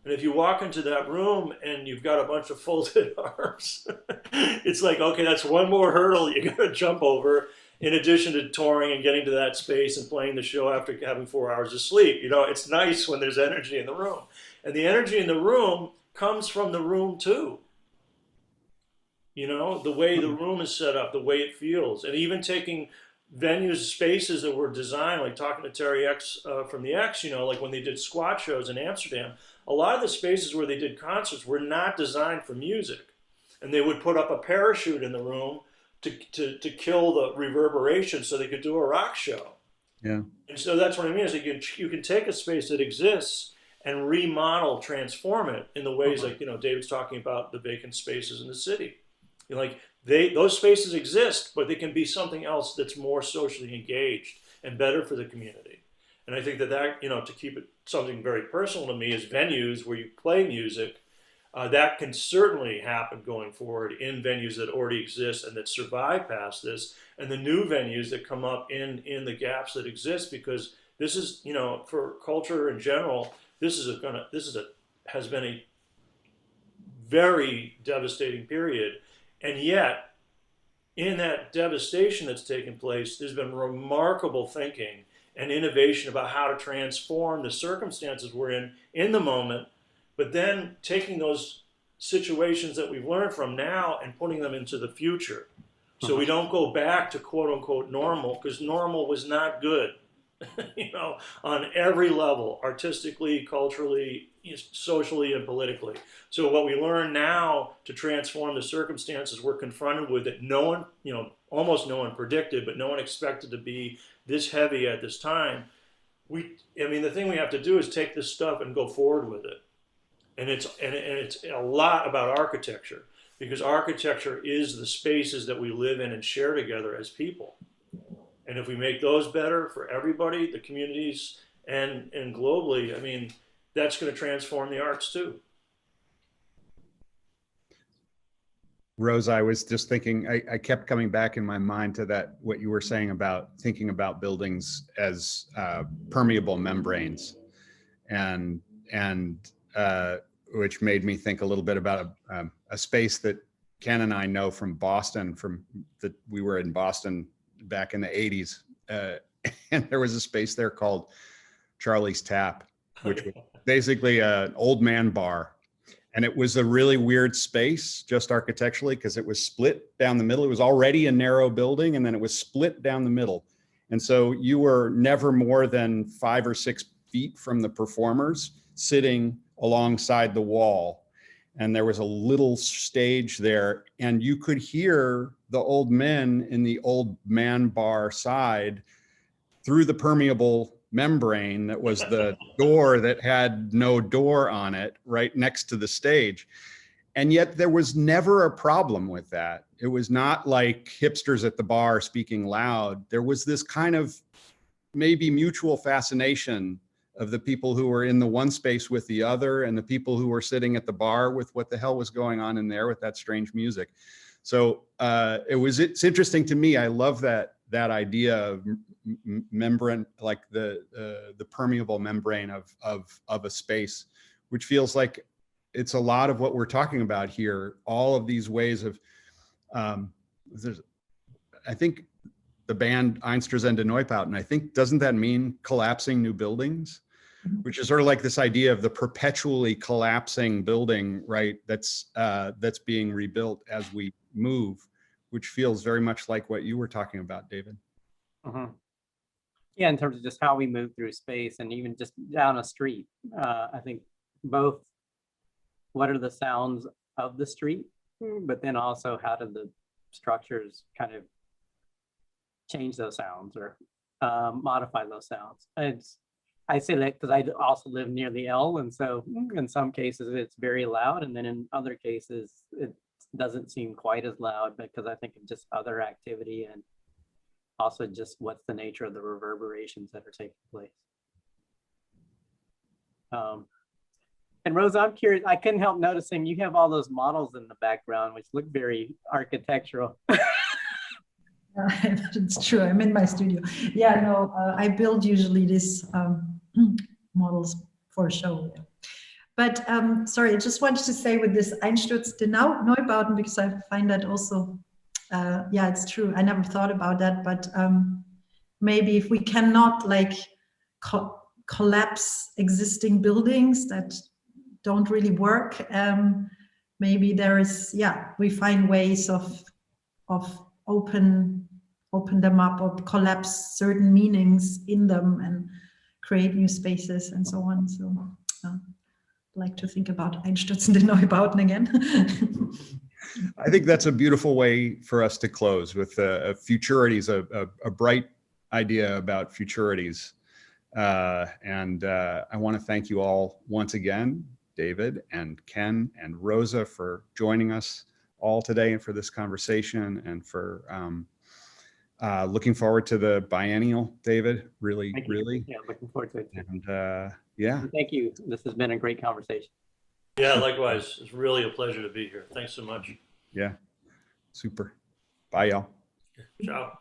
And if you walk into that room and you've got a bunch of folded arms, it's like, okay, that's one more hurdle you got to jump over, in addition to touring and getting to that space and playing the show after having 4 hours of sleep. You know, it's nice when there's energy in the room. And the energy in the room comes from the room too. You know, the way the room is set up, the way it feels. And even taking venues, spaces that were designed, like talking to Terry X from the X, you know, like when they did squat shows in Amsterdam, a lot of the spaces where they did concerts were not designed for music. And they would put up a parachute in the room to kill the reverberation so they could do a rock show. Yeah. And so that's what I mean, is that you can take a space that exists and remodel, transform it in the ways like, you know, David's talking about the vacant spaces in the city. You know, like those spaces exist, but they can be something else that's more socially engaged and better for the community. And I think that, you know, to keep it something very personal to me, is venues where you play music, that can certainly happen going forward in venues that already exist and that survive past this, and the new venues that come up in the gaps that exist, because this is, you know, for culture in general, has been a very devastating period. And yet, in that devastation that's taken place, there's been remarkable thinking and innovation about how to transform the circumstances we're in the moment, but then taking those situations that we've learned from now and putting them into the future. So we don't go back to quote unquote normal, because normal was not good, you know, on every level, artistically, culturally, socially, and politically. So what we learn now to transform the circumstances we're confronted with, that no one, you know, almost no one predicted, but no one expected to be this heavy at this time. I mean, the thing we have to do is take this stuff and go forward with it. And it's a lot about architecture, because architecture is the spaces that we live in and share together as people. And if we make those better for everybody, the communities, and globally, I mean, that's going to transform the arts too. Rosa, I was just thinking, I kept coming back in my mind to that, what you were saying about thinking about buildings as permeable membranes, and which made me think a little bit about a space that Ken and I know from Boston, we were in Boston back in the 80s. And there was a space there called Charlie's Tap, which was basically an old man bar. And it was a really weird space, just architecturally, because it was split down the middle. It was already a narrow building, and then it was split down the middle. And so you were never more than 5 or 6 feet from the performers, sitting alongside the wall. And there was a little stage there, and you could hear the old men in the old man bar side through the permeable membrane that was the door that had no door on it, right next to the stage. And yet there was never a problem with that. It was not like hipsters at the bar speaking loud. There was this kind of maybe mutual fascination of the people who were in the one space with the other and the people who were sitting at the bar with what the hell was going on in there with that strange music. So it's interesting to me. I love that idea of membrane, like the permeable membrane of a space, which feels like it's a lot of what we're talking about here. All of these ways of, I think the band Einstürzende Neubauten, I think, doesn't that mean collapsing new buildings? Which is sort of like this idea of the perpetually collapsing building, right? That's being rebuilt as we move, which feels very much like what you were talking about, David. Mm-hmm. Yeah, in terms of just how we move through space and even just down a street. I think both what are the sounds of the street, but then also how do the structures kind of change those sounds or modify those sounds. I say that because I also live near the L, and so in some cases it's very loud, and then in other cases it doesn't seem quite as loud because I think of just other activity and also just what's the nature of the reverberations that are taking place. And Rosa, I'm curious, I couldn't help noticing you have all those models in the background, which look very architectural. It's true. I'm in my studio. Yeah, no, I build usually these models for a show. Yeah. But sorry, I just wanted to say with this Einstürzende Neubauten, because I find that also, yeah, it's true. I never thought about that, but maybe if we cannot like collapse existing buildings that don't really work, maybe there is, yeah, we find ways of open them up or collapse certain meanings in them and create new spaces and so on. So I'd like to think about Einstürzende Neubauten again. I think that's a beautiful way for us to close with futurities, a bright idea about futurities. And I want to thank you all once again, David and Ken and Rosa, for joining us all today and for this conversation and for looking forward to the biennial, David. Really. Yeah, looking forward to it. And yeah. Thank you. This has been a great conversation. Yeah, likewise. It's really a pleasure to be here. Thanks so much. Yeah. Super. Bye, y'all. Ciao.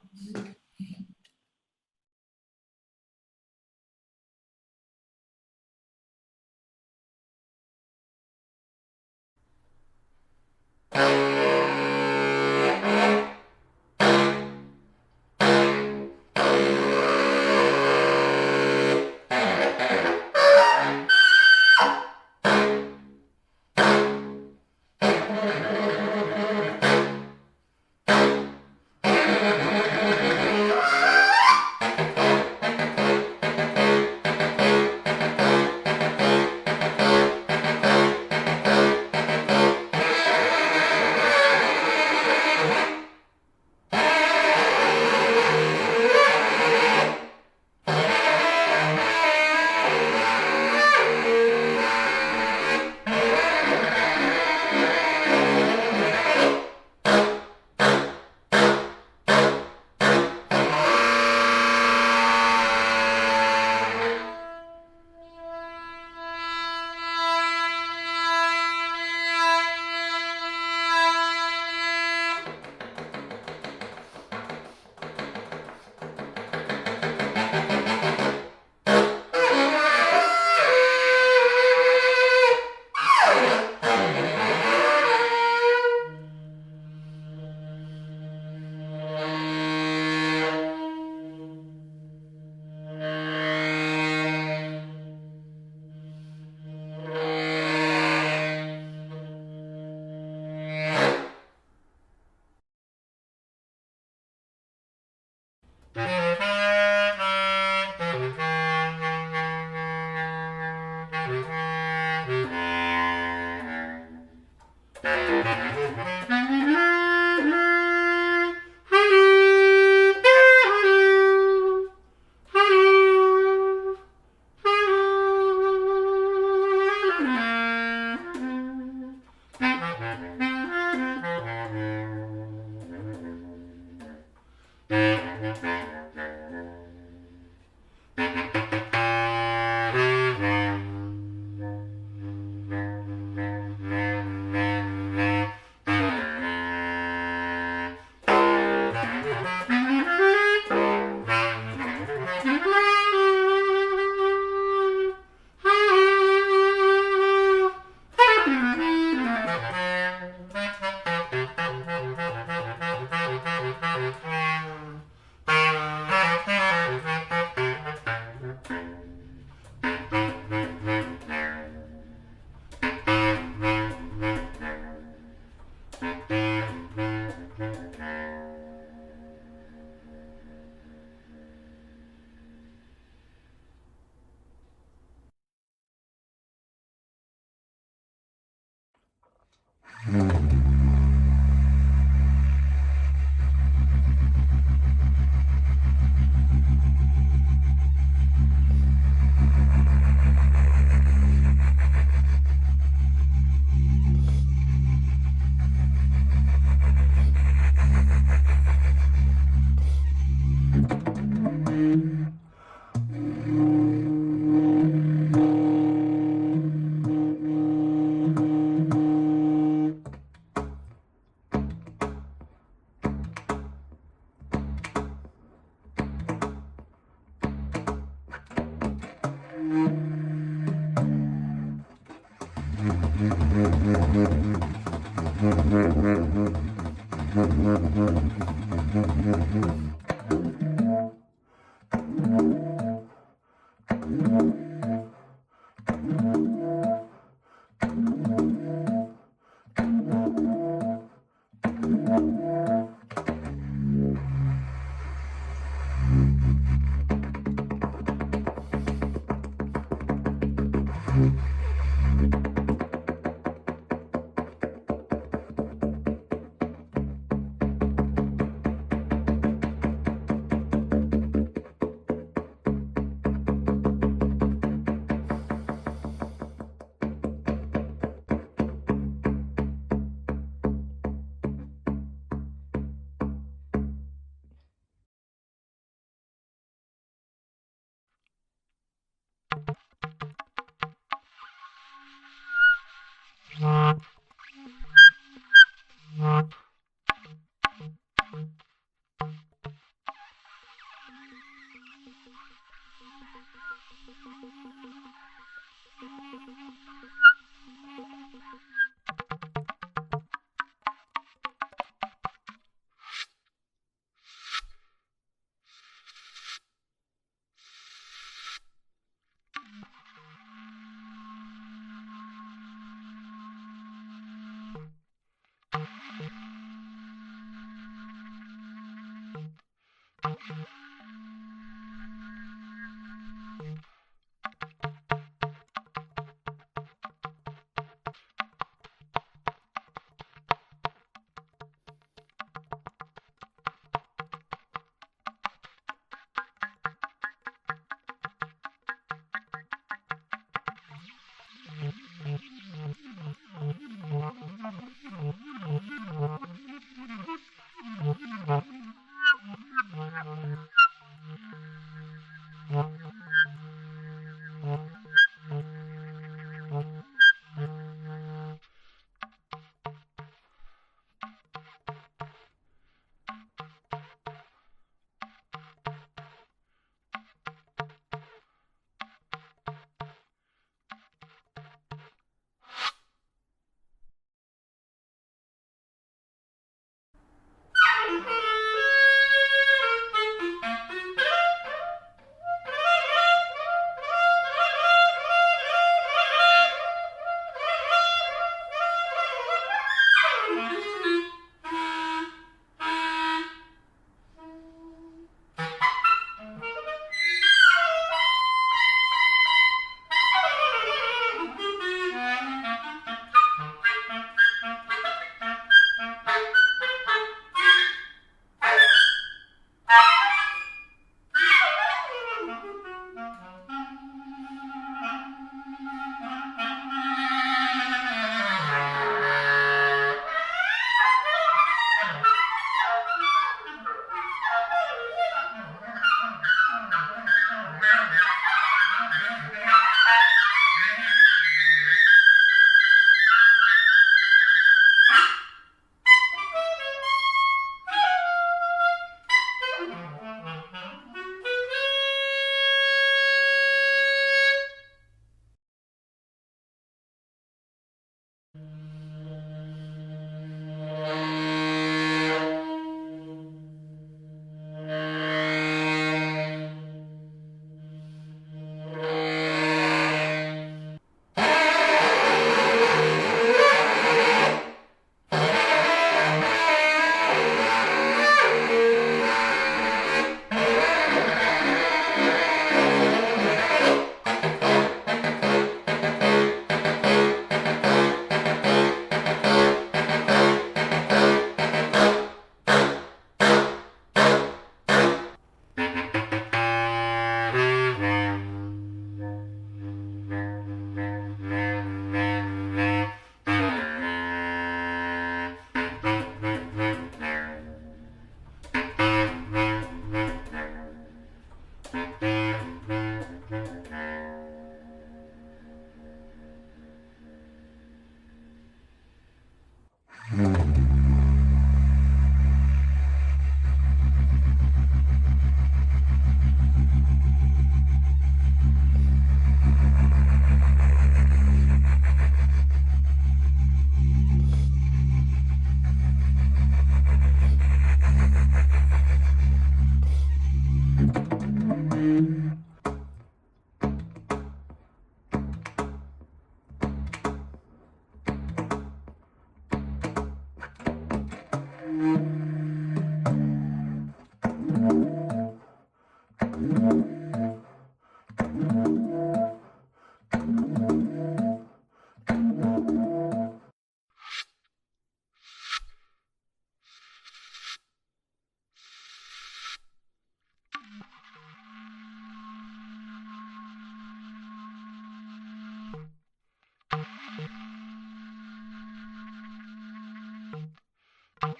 Thank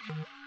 you.